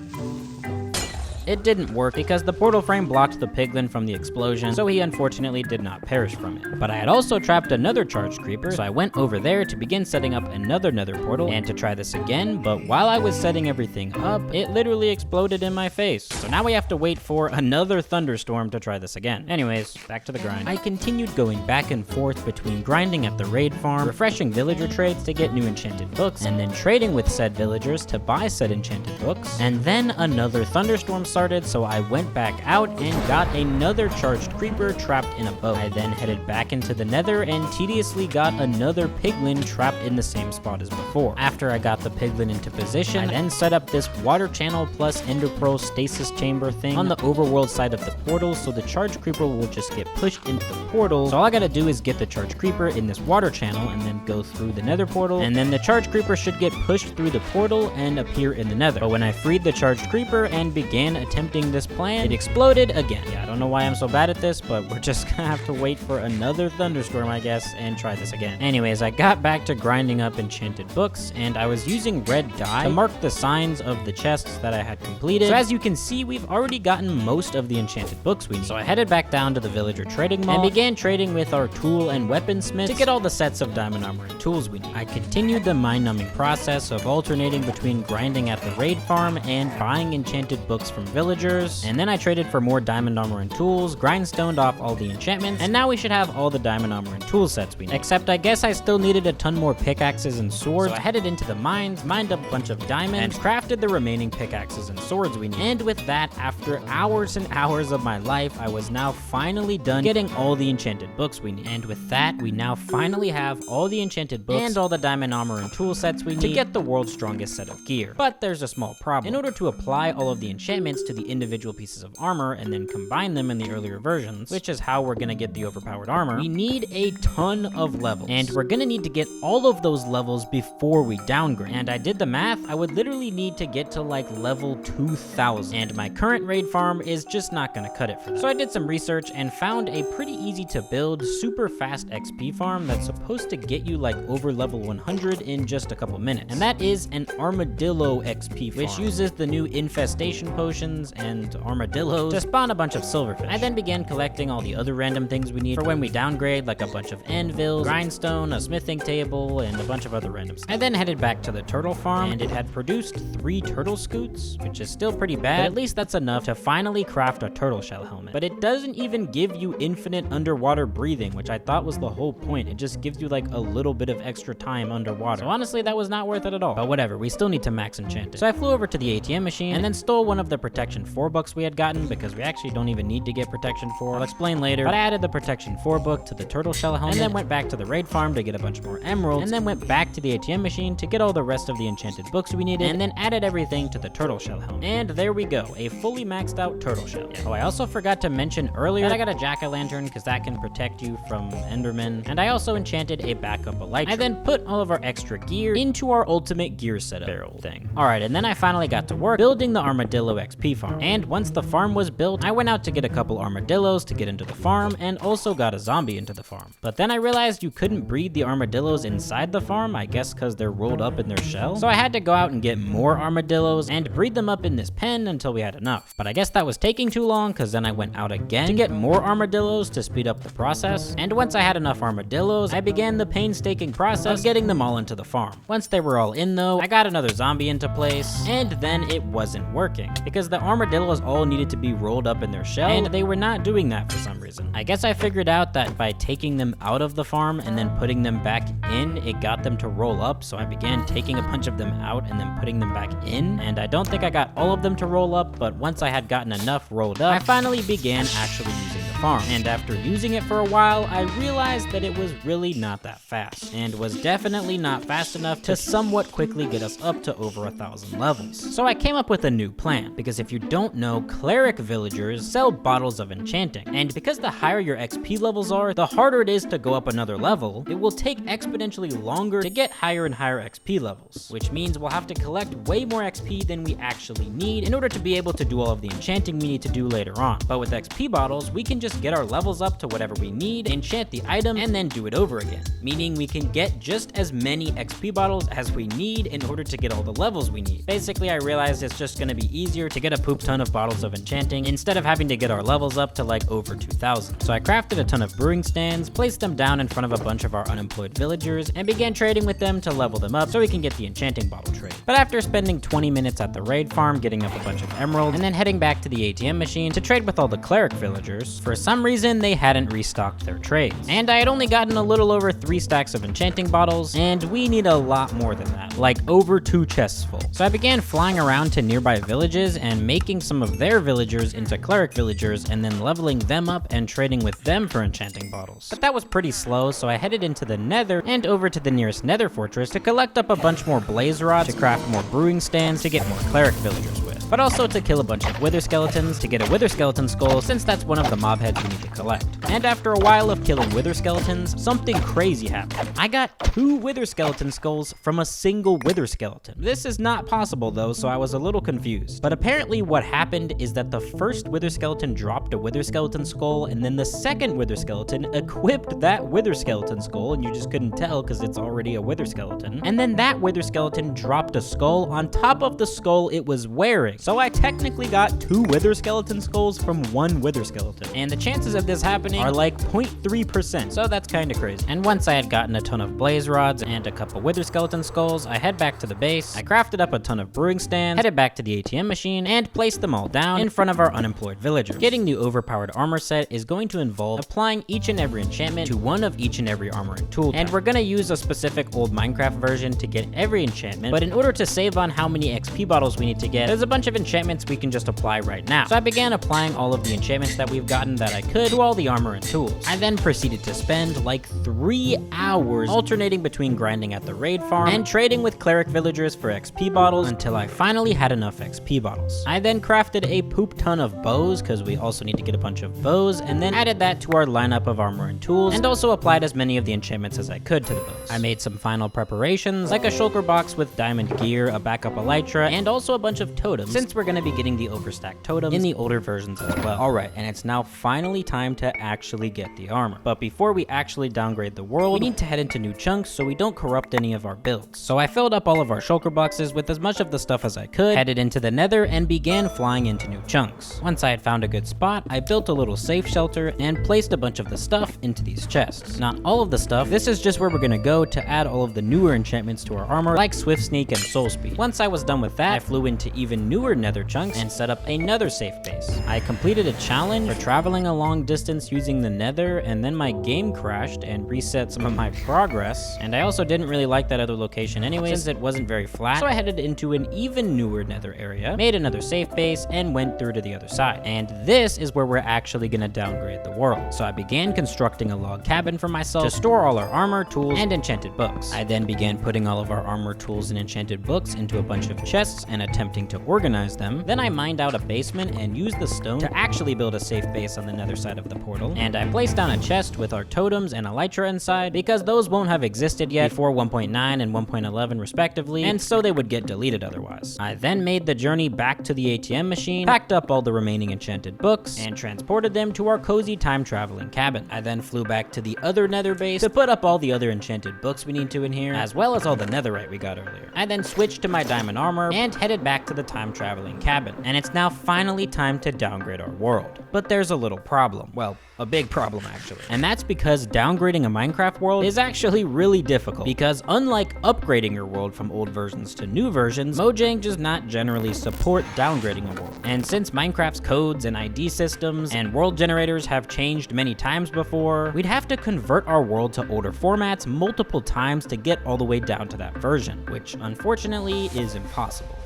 it didn't work because the portal frame blocked the piglin from the explosion, so he unfortunately did not perish from it. But I had also trapped another charged creeper, so I went over there to begin setting up another nether portal and to try this again, but while I was setting everything up, it literally exploded in my face. So now we have to wait for another thunderstorm to try this again. Anyways, back to the grind. I continued going back and forth between grinding at the raid farm, refreshing villager trades to get new enchanted books, and then trading with said villagers to buy said enchanted books, and then another thunderstorm started, so I went back out and got another charged creeper trapped in a boat. I then headed back into the nether and tediously got another piglin trapped in the same spot as before. After I got the piglin into position, I then set up this water channel plus ender pearl stasis chamber thing on the overworld side of the portal, so the charged creeper will just get pushed into the portal. So all I gotta do is get the charged creeper in this water channel and then go through the nether portal, and then the charged creeper should get pushed through the portal and appear in the nether. But when I freed the charged creeper and began attempting this plan, it exploded again. Yeah, I don't know why I'm so bad at this, but we're just gonna have to wait for another thunderstorm, I guess, and try this again. Anyways, I got back to grinding up enchanted books, and I was using red dye to mark the signs of the chests that I had completed. So as you can see, we've already gotten most of the enchanted books we need. So I headed back down to the villager trading mall and began trading with our tool and weaponsmiths to get all the sets of diamond armor and tools we need. I continued the mind-numbing process of alternating between grinding at the raid farm and buying enchanted books from villagers, and then I traded for more diamond armor and tools, grindstoned off all the enchantments, and now we should have all the diamond armor and tool sets we need. Except I guess I still needed a ton more pickaxes and swords, so I headed into the mines, mined up a bunch of diamonds, and crafted the remaining pickaxes and swords we need. And with that, after hours and hours of my life, I was now finally done getting all the enchanted books we need. And with that, we now finally have all the enchanted books and all the diamond armor and tool sets we need to get the world's strongest set of gear. But there's a small problem. In order to apply all of the enchantments to the individual pieces of armor and then combine them in the earlier versions, which is how we're gonna get the overpowered armor, we need a ton of levels. And we're gonna need to get all of those levels before we downgrade. And I did the math, I would literally need to get to like level 2000. And my current raid farm is just not gonna cut it for that. So I did some research and found a pretty easy to build, super fast XP farm that's supposed to get you like over level 100 in just a couple minutes. And that is an armadillo XP farm, which uses the new infestation potions and armadillos to spawn a bunch of silverfish. I then began collecting all the other random things we need for when we downgrade, like a bunch of anvils, grindstone, a smithing table, and a bunch of other random stuff. I then headed back to the turtle farm, and it had produced 3 turtle scoots, which is still pretty bad, but at least that's enough to finally craft a turtle shell helmet. But it doesn't even give you infinite underwater breathing, which I thought was the whole point. It just gives you like a little bit of extra time underwater. So honestly, that was not worth it at all. But whatever, we still need to max enchant it. So I flew over to the ATM machine and then stole one of the protection 4 books we had gotten, because we actually don't even need to get protection 4. I'll explain later, but I added the protection 4 book to the turtle shell helmet, and then went back to the raid farm to get a bunch more emeralds, and then went back to the ATM machine to get all the rest of the enchanted books we needed, and then added everything to the turtle shell helmet. And there we go, a fully maxed out turtle shell. Oh, I also forgot to mention earlier that I got a jack-o'-lantern because that can protect you from endermen, and I also enchanted a backup elytra. I then put all of our extra gear into our ultimate gear setup barrel thing. Alright, and then I finally got to work building the armadillo XP farm. And once the farm was built, I went out to get a couple armadillos to get into the farm, and also got a zombie into the farm. But then I realized you couldn't breed the armadillos inside the farm, I guess because they're rolled up in their shell. So I had to go out and get more armadillos and breed them up in this pen until we had enough. But I guess that was taking too long, because then I went out again to get more armadillos to speed up the process. And once I had enough armadillos, I began the painstaking process of getting them all into the farm. Once they were all in though, I got another zombie into place, and then it wasn't working, because the armadillos all needed to be rolled up in their shell, and they were not doing that for some reason. I guess I figured out that by taking them out of the farm and then putting them back in, it got them to roll up, so I began taking a bunch of them out and then putting them back in, and I don't think I got all of them to roll up, but once I had gotten enough rolled up, I finally began actually using the farm. And after using it for a while, I realized that it was really not that fast, and was definitely not fast enough to somewhat quickly get us up to over 1,000 levels. So I came up with a new plan, because if you don't know, cleric villagers sell bottles of enchanting, and because the higher your XP levels are, the harder it is to go up another level, it will take exponentially longer to get higher and higher XP levels, which means we'll have to collect way more XP than we actually need in order to be able to do all of the enchanting we need to do later on. But with XP bottles, we can just get our levels up to whatever we need, enchant the item, and then do it over again, meaning we can get just as many XP bottles as we need in order to get all the levels we need. Basically, I realized it's just gonna be easier to get a poop ton of bottles of enchanting instead of having to get our levels up to like over 2,000. So I crafted a ton of brewing stands, placed them down in front of a bunch of our unemployed villagers, and began trading with them to level them up so we can get the enchanting bottle trade. But after spending 20 minutes at the raid farm getting up a bunch of emeralds, and then heading back to the ATM machine to trade with all the cleric villagers, for some reason they hadn't restocked their trades. And I had only gotten a little over 3 stacks of enchanting bottles, and we need a lot more than that, like over 2 chests full. So I began flying around to nearby villages and making some of their villagers into cleric villagers, and then leveling them up and trading with them for enchanting bottles. But that was pretty slow, so I headed into the nether and over to the nearest nether fortress to collect up a bunch more blaze rods, to craft more brewing stands, to get more cleric villagers with, but also to kill a bunch of wither skeletons to get a wither skeleton skull, since that's one of the mob heads we need to collect. And after a while of killing wither skeletons, something crazy happened. I got 2 wither skeleton skulls from a single wither skeleton. This is not possible though, so I was a little confused. But apparently what happened is that the first wither skeleton dropped a wither skeleton skull, and then the second wither skeleton equipped that wither skeleton skull, and you just couldn't tell because it's already a wither skeleton. And then that wither skeleton dropped a skull on top of the skull it was wearing. So I technically got 2 wither skeleton skulls from 1 wither skeleton. And the chances of this happening are like 0.3%, so that's kind of crazy. And once I had gotten a ton of blaze rods and a couple wither skeleton skulls, I head back to the base, I crafted up a ton of brewing stands, headed back to the ATM machine, and placed them all down in front of our unemployed villagers. Getting the overpowered armor set is going to involve applying each and every enchantment to one of each and every armor and tool type. And we're gonna use a specific old Minecraft version to get every enchantment, but in order to save on how many XP bottles we need to get, there's a bunch of enchantments we can just apply right now. So I began applying all of the enchantments that we've gotten that I could to all the armor and tools. I then proceeded to spend like 3 hours alternating between grinding at the raid farm and trading with cleric villagers for XP bottles until I finally had enough XP bottles. I then crafted a poop ton of bows, because we also need to get a bunch of bows, and then added that to our lineup of armor and tools, and also applied as many of the enchantments as I could to the bows. I made some final preparations, like a shulker box with diamond gear, a backup elytra, and also a bunch of totems, since we're gonna be getting the overstacked totems in the older versions as well. Alright, and it's now finally time to actually get the armor. But before we actually downgrade the world, we need to head into new chunks so we don't corrupt any of our builds. So I filled up all of our shulker boxes with as much of the stuff as I could, headed into the nether, and began flying into new chunks. Once I had found a good spot, I built a little safe shelter and placed a bunch of the stuff into these chests. Not all of the stuff, this is just where we're gonna go to add all of the newer enchantments to our armor, like Swift Sneak and Soul Speed. Once I was done with that, I flew into even newer nether chunks and set up another safe base. I completed a challenge for traveling a long distance using the nether, and then my game crashed and reset some of my progress, and I also didn't really like that other location anyway since it wasn't very flat, so I headed into an even newer nether area, made another safe base, and went through to the other side. And this is where we're actually gonna downgrade the world. So I began constructing a log cabin for myself to store all our armor, tools, and enchanted books. I then began putting all of our armor, tools, and enchanted books into a bunch of chests and attempting to organize them. Then I mined out a basement and used the stone to actually build a safe base on the nether side of the portal. And I placed down a chest with our totems and elytra inside, because those won't have existed yet before 1.9 and 1.11 respectively, and so they would get deleted otherwise. I then made the journey back to the ATM machine, packed up all the remaining enchanted books, and transported them to our cozy time traveling cabin. I then flew back to the other nether base to put up all the other enchanted books we need to in here, as well as all the netherite we got earlier. I then switched to my diamond armor and headed back to the time travel traveling cabin, and it's now finally time to downgrade our world. But there's a little problem. Well, a big problem actually. And that's because downgrading a Minecraft world is actually really difficult, because unlike upgrading your world from old versions to new versions, Mojang does not generally support downgrading a world. And since Minecraft's codes and ID systems and world generators have changed many times before, we'd have to convert our world to older formats multiple times to get all the way down to that version, which unfortunately is impossible.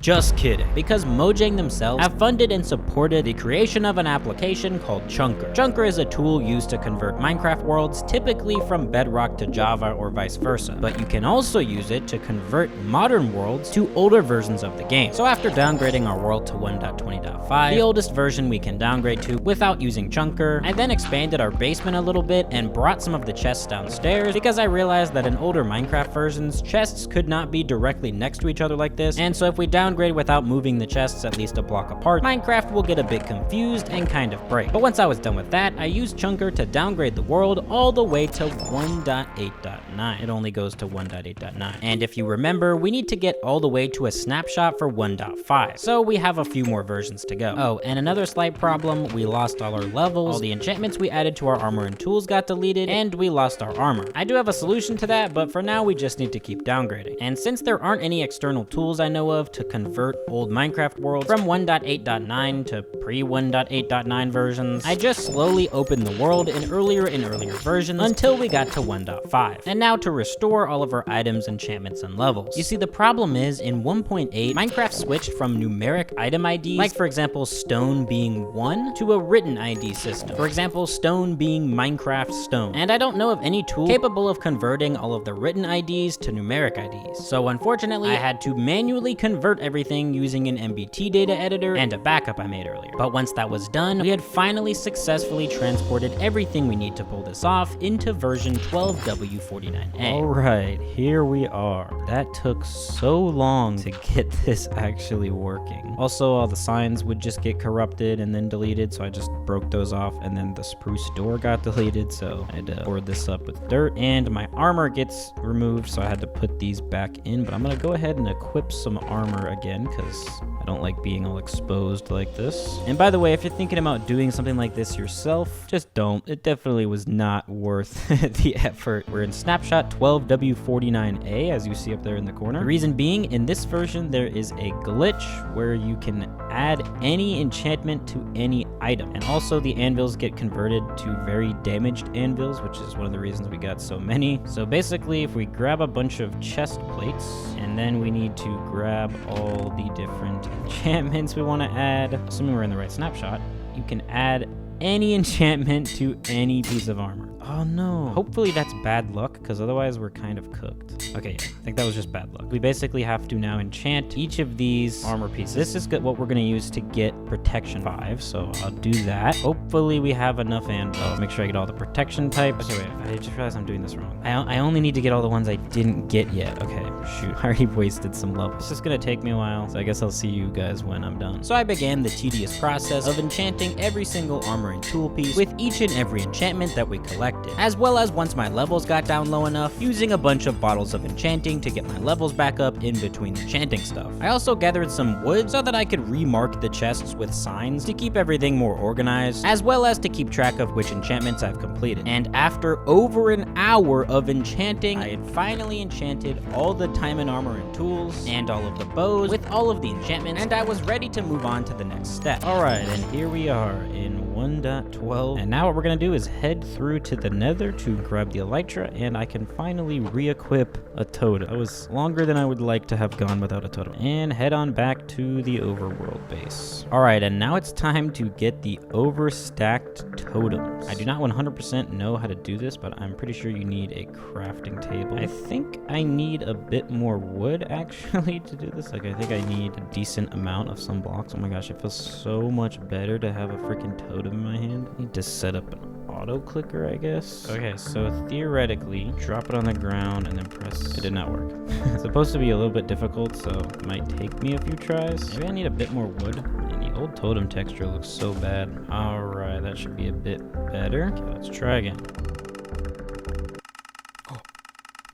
Just kidding, because Mojang themselves have funded and supported the creation of an application called Chunker. Chunker is a tool used to convert Minecraft worlds typically from Bedrock to Java or vice versa, but you can also use it to convert modern worlds to older versions of the game. So after downgrading our world to 1.20.5, the oldest version we can downgrade to without using Chunker, I then expanded our basement a little bit and brought some of the chests downstairs because I realized that in older Minecraft versions, chests could not be directly next to each other like this, and so if we downgrade without moving the chests at least a block apart, Minecraft will get a bit confused and kind of break. But once I was done with that, I used Chunker to downgrade the world all the way to 1.8.9. It only goes to 1.8.9. And if you remember, we need to get all the way to a snapshot for 1.5. So we have a few more versions to go. Oh, and another slight problem, we lost all our levels, all the enchantments we added to our armor and tools got deleted, and we lost our armor. I do have a solution to that, but for now we just need to keep downgrading. And since there aren't any external tools I know of to convert old Minecraft worlds from 1.8.9 to pre-1.8.9 versions, I just slowly opened the world in earlier and earlier versions until we got to 1.5. And now to restore all of our items, enchantments, and levels. You see, the problem is in 1.8, Minecraft switched from numeric item IDs, like for example stone being 1, to a written ID system. For example, stone being Minecraft stone. And I don't know of any tool capable of converting all of the written IDs to numeric IDs. So unfortunately, I had to manually convert everything using an MBT data editor and a backup I made earlier. But once that was done, we had finally successfully transported everything we need to pull this off into version 12W49A. Alright, here we are. That took so long to get this actually working. Also, all the signs would just get corrupted and then deleted, so I just broke those off, and then the spruce door got deleted, so I had to board this up with dirt, and my armor gets removed, so I had to put these back in, but I'm gonna go ahead and equip some armor again, because I don't like being all exposed like this. And by the way, if you're thinking about doing something like this yourself, just don't. It definitely was not worth the effort. We're in snapshot 12W49A, as you see up there in the corner. The reason being, in this version, there is a glitch where you can add any enchantment to any item. And also the anvils get converted to very damaged anvils, which is one of the reasons we got so many. So basically, if we grab a bunch of chest plates, and then we need to grab all the different enchantments we want to add, assuming we're in the right snapshot, you can add any enchantment to any piece of armor. Oh no. Hopefully that's bad luck, because otherwise we're kind of cooked. Okay, yeah, I think that was just bad luck. We basically have to now enchant each of these armor pieces. This is what we're going to use to get protection 5, so I'll do that. Hopefully we have enough anvils. Make sure I get all the protection types. Okay, wait, I just realized I'm doing this wrong. I only need to get all the ones I didn't get yet. Okay, shoot, I already wasted some levels. It's just going to take me a while, so I guess I'll see you guys when I'm done. So I began the tedious process of enchanting every single armor and tool piece with each and every enchantment that we collected, as well as once my levels got down low enough, using a bunch of bottles of enchanting to get my levels back up in between enchanting stuff. I also gathered some wood so that I could remark the chests with signs to keep everything more organized, as well as to keep track of which enchantments I've completed. And after over an hour of enchanting, I had finally enchanted all the diamond armor and tools, and all of the bows with all of the enchantments, and I was ready to move on to the next step. Alright, and here we are in 1.12, and now what we're gonna do is head through to the Nether to grab the elytra, and I can finally re-equip a totem. That was longer than I would like to have gone without a totem. And head on back to the overworld base. Alright, and now it's time to get the overstacked totems. I do not 100% know how to do this, but I'm pretty sure you need a crafting table. I think I need a bit more wood actually to do this. Like, I think I need a decent amount of some blocks. Oh my gosh, it feels so much better to have a freaking totem in my hand. I need to set up an auto clicker, I guess. Okay, so theoretically, drop it on the ground and then press. It did not work. It's supposed to be a little bit difficult, so it might take me a few tries. Maybe I need a bit more wood. And the old totem texture looks so bad. Alright, that should be a bit better. Okay, let's try again.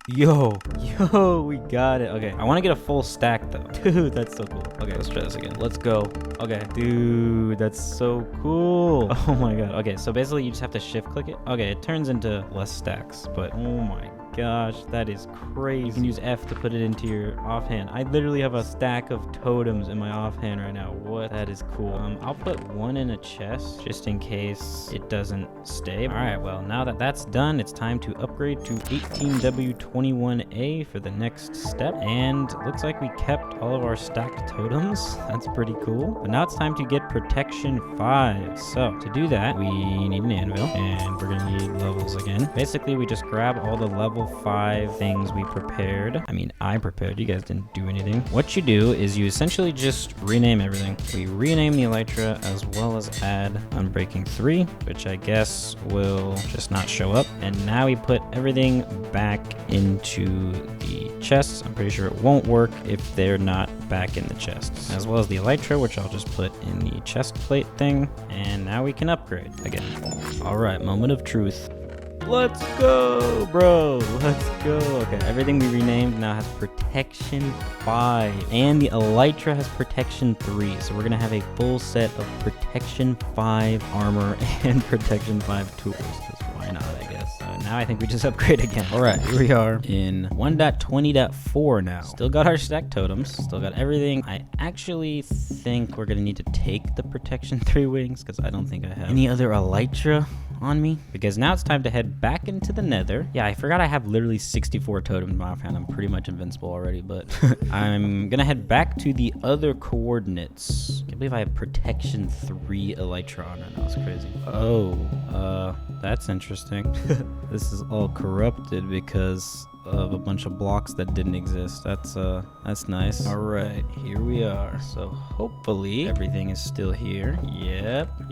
Yo, we got it. Okay, I want to get a full stack though. Dude, that's so cool. Okay, let's try this again. Let's go. Okay. Dude, that's so cool. Oh my god. Okay, so basically you just have to shift click it. Okay, it turns into less stacks, but oh my gosh, that is crazy. You can use F to put it into your offhand. I literally have a stack of totems in my offhand right now. What? That is cool. I'll put one in a chest just in case it doesn't stay. All right, well, now that that's done, it's time to upgrade to 18W21A for the next step. And it looks like we kept all of our stacked totems. That's pretty cool. But now it's time to get protection 5. So to do that, we need an anvil, and we're gonna need levels again. Basically, we just grab all the level 5 things we prepared. I mean, I prepared. You guys didn't do anything. What you do is you essentially just rename everything. We rename the elytra as well as add Unbreaking 3, which I guess will just not show up. And now we put everything back into the chests. I'm pretty sure it won't work if they're not back in the chests. As well as the elytra, which I'll just put in the chest plate thing. And now we can upgrade again. All right, moment of truth. Let's go, bro. Let's go. Okay, everything we renamed now has protection 5. And the elytra has protection 3. So we're going to have a full set of protection 5 armor and protection 5 tools. Because why not, I guess. Now I think we just upgrade again. All right, here we are in 1.20.4 now. Still got our stack totems. Still got everything. I actually think we're going to need to take the protection 3 wings because I don't think I have any other elytra on me, because now it's time to head back into the nether. Yeah, I forgot I have literally 64 totems in my offhand. I'm pretty much invincible already, but I'm gonna head back to the other coordinates. Can't believe I have protection 3 elytra on right now. That's crazy. Oh, that's interesting. This is all corrupted because of a bunch of blocks that didn't exist. That's nice. All right, here we are. So hopefully everything is still here.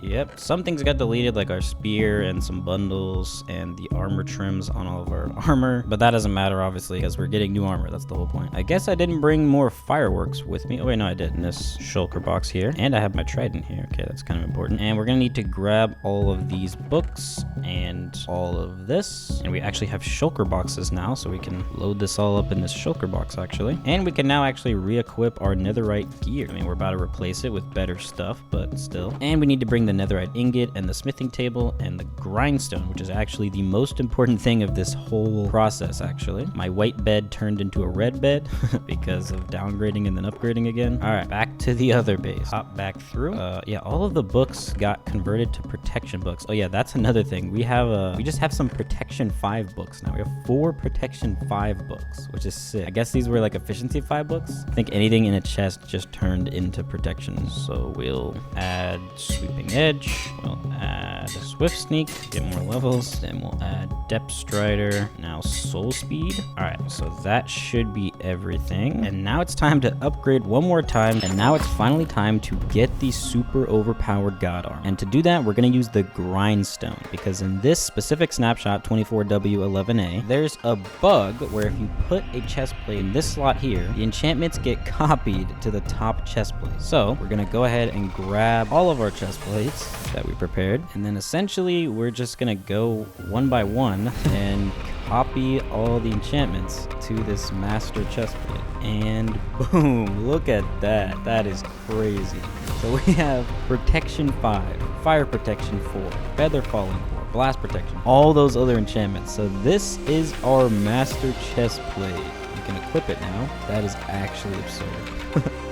Yep. Some things got deleted, like our spear and some bundles and the armor trims on all of our armor, but that doesn't matter obviously because we're getting new armor. That's the whole point. I guess I didn't bring more fireworks with me. Oh wait, no, I did in this shulker box here, and I have my trident here. Okay, that's kind of important. And we're gonna need to grab all of these books and all of this, and we actually have shulker boxes now, so we can load this all up in this shulker box actually. And we can now actually re-equip our netherite gear. I mean, we're about to replace it with better stuff, but still. And we need to bring the netherite ingot and the smithing table and the grindstone, which is actually the most important thing of this whole process actually. My white bed turned into a red bed because of downgrading and then upgrading again. All right, back to the other base. Hop back through. Yeah, all of the books got converted to protection books. Oh yeah, that's another thing. We just have some protection 5 books now. We have 4 protection 5 books, which is sick. I guess these were like efficiency 5 books. I think anything in a chest just turned into protection. So we'll add sweeping edge. We'll add swift sneak, get more levels. Then we'll add depth strider. Now soul speed. All right, so that should be everything. And now it's time to upgrade one more time. And now it's finally time to get the super overpowered god arm. And to do that, we're gonna use the grindstone, because in this specific snapshot 24W11A, there's a bug where if you put a chest plate in this slot here, the enchantments get copied to the top chest plate. So we're gonna go ahead and grab all of our chest plates that we prepared, and then essentially we're just gonna go one by one and copy all the enchantments to this master chest plate. And boom, look at that. That is crazy. So we have protection 5, fire protection 4, feather falling 4, blast protection, all those other enchantments. So this is our master chest plate. You can equip it now. That is actually absurd.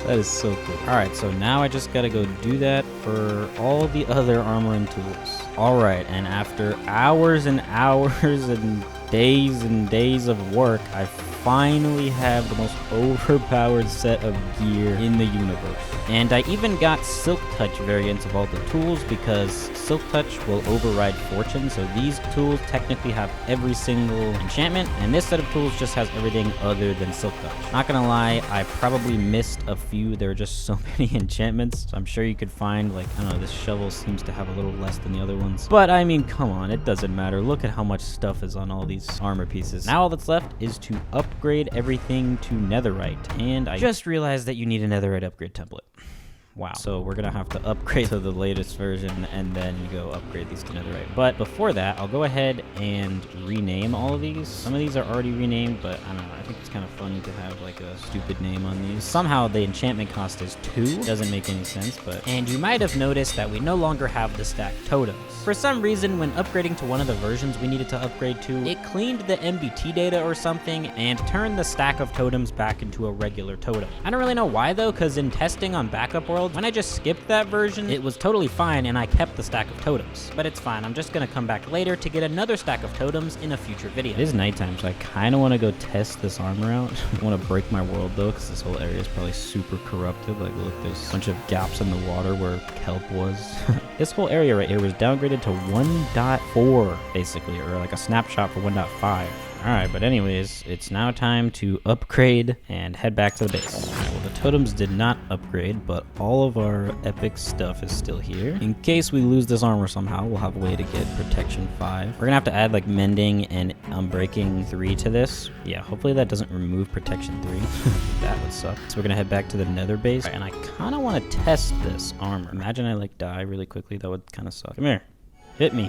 That is so cool. All right, so now I just gotta go do that for all the other armor and tools. All right, and after hours and hours and days of work, I finally have the most overpowered set of gear in the universe. And I even got Silk Touch variants of all the tools, because Silk Touch will override Fortune, so these tools technically have every single enchantment, and this set of tools just has everything other than Silk Touch. Not gonna lie, I probably missed a few. There are just so many enchantments, so I'm sure you could find, like, I don't know, this shovel seems to have a little less than the other ones. But I mean, come on, it doesn't matter. Look at how much stuff is on all these armor pieces. Now all that's left is to upgrade everything to netherite, and I just realized that you need a netherite upgrade template. Wow. So we're gonna have to upgrade to the latest version and then go upgrade these to netherite. But before that, I'll go ahead and rename all of these. Some of these are already renamed, but I don't know. I think it's kind of funny to have like a stupid name on these. Somehow the enchantment cost is 2. Doesn't make any sense, but... And you might have noticed that we no longer have the stacked totems. For some reason, when upgrading to one of the versions we needed to upgrade to, it cleaned the MBT data or something and turned the stack of totems back into a regular totem. I don't really know why though, because in testing on backup worlds, when I just skipped that version, it was totally fine and I kept the stack of totems. But it's fine, I'm just gonna come back later to get another stack of totems in a future video. It is nighttime, so I kinda wanna go test this armor out. I wanna break my world though, because this whole area is probably super corrupted. Like look, there's a bunch of gaps in the water where kelp was. This whole area right here was downgraded to 1.4 basically, or like a snapshot for 1.5. Alright, but anyways, it's now time to upgrade and head back to the base. Alright, well the totems did not upgrade, but all of our epic stuff is still here. In case we lose this armor somehow, we'll have a way to get protection 5. We're gonna have to add like mending and unbreaking 3 to this. Yeah, hopefully that doesn't remove protection 3. That would suck. So we're gonna head back to the nether base, and I kinda wanna test this armor. Imagine I like die really quickly, that would kinda suck. Come here, hit me.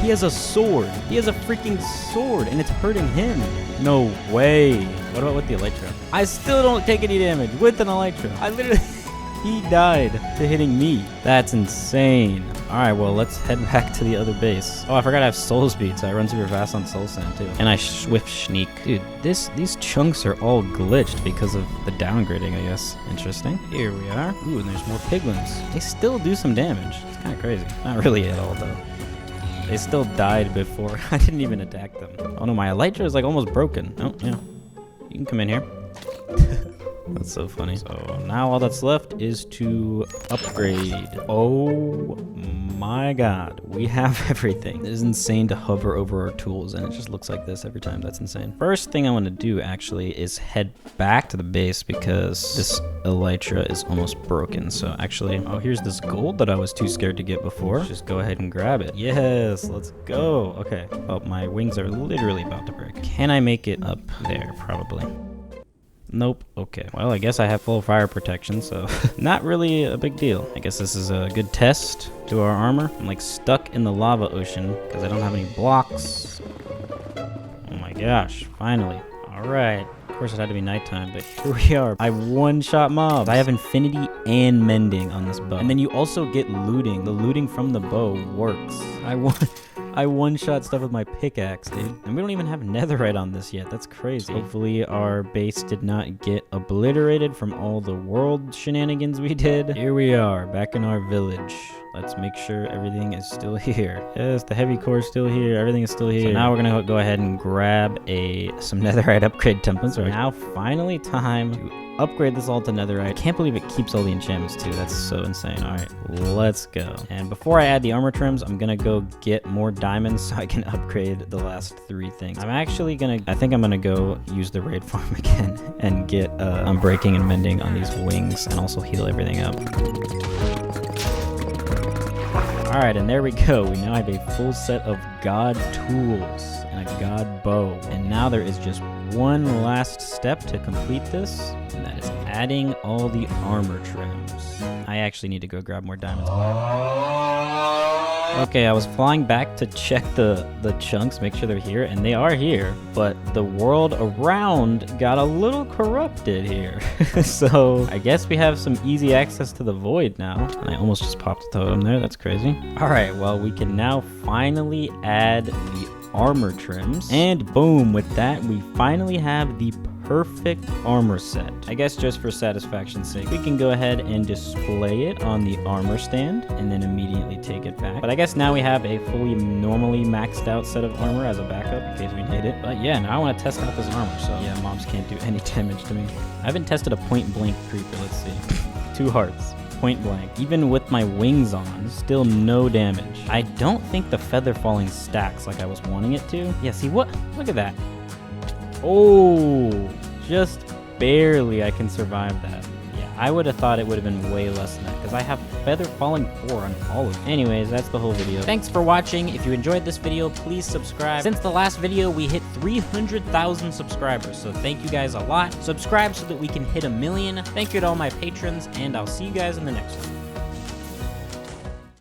He has a sword. He has a freaking sword, and it's hurting him. No way. What about with the elytra? I still don't take any damage with an elytra. I literally... He died to hitting me. That's insane. All right, well, let's head back to the other base. Oh, I forgot I have soul speed, so I run super fast on soul sand, too. And I swift sneak. Dude, these chunks are all glitched because of the downgrading, I guess. Interesting. Here we are. Ooh, and there's more piglins. They still do some damage. It's kind of crazy. Not really at all, though. They still died before I didn't even attack them. Oh no, my elytra is like almost broken. Oh, yeah. You can come in here. That's so funny. So now all that's left is to upgrade. Oh my god. We have everything. It is insane to hover over our tools and it just looks like this every time. That's insane. First thing I want to do actually is head back to the base because this elytra is almost broken. So actually, oh, here's this gold that I was too scared to get before. Let's just go ahead and grab it. Yes, let's go. Okay. Oh, my wings are literally about to break. Can I make it up there? Probably. Nope. Okay. Well, I guess I have full fire protection, so not really a big deal. I guess this is a good test to our armor. I'm like stuck in the lava ocean because I don't have any blocks. Oh my gosh. Finally. All right. Of course, it had to be nighttime, but here we are. I one-shot mobs. I have infinity and mending on this bow. And then you also get looting. The looting from the bow works. I one-shot stuff with my pickaxe, dude. And we don't even have netherite on this yet. That's crazy. Hopefully our base did not get obliterated from all the world shenanigans we did. Here we are, back in our village. Let's make sure everything is still here. Yes, the heavy core is still here. Everything is still here. So now we're gonna go ahead and grab some netherite upgrade templates. Right now, finally time to upgrade this all to netherite. I can't believe it keeps all the enchantments too. That's so insane. All right, let's go. And before I add the armor trims, I'm gonna go get more diamonds so I can upgrade the last 3 things. I think I'm gonna go use the raid farm again and get unbreaking and mending on these wings and also heal everything up. All right, and there we go. We now have a full set of god tools and a god bow. And now there is just one last step to complete this, and that is adding all the armor trims. I actually need to go grab more diamonds. Okay, I was flying back to check the chunks, make sure they're here, and they are here, but the world around got a little corrupted here. So I guess we have some easy access to the void now. And I almost just popped a totem there, that's crazy. All right, well, we can now finally add the armor trims, and boom, with that, we finally have the perfect armor set. I guess just for satisfaction's sake, we can go ahead and display it on the armor stand and then immediately take it back. But I guess now we have a fully normally maxed out set of armor as a backup in case we need it. But yeah, now I want to test out this armor, so yeah, mobs can't do any damage to me. I haven't tested a point blank creeper, let's see. 2 hearts. Point blank. Even with my wings on, still no damage. I don't think the feather falling stacks like I was wanting it to. Yeah, see what? Look at that. Oh, just barely I can survive that. Yeah, I would have thought it would have been way less than that, because I have Feather Falling 4 on all of them. Anyways, that's the whole video. Thanks for watching. If you enjoyed this video, please subscribe. Since the last video, we hit 300,000 subscribers, so thank you guys a lot. Subscribe so that we can hit 1 million. Thank you to all my patrons, and I'll see you guys in the next one.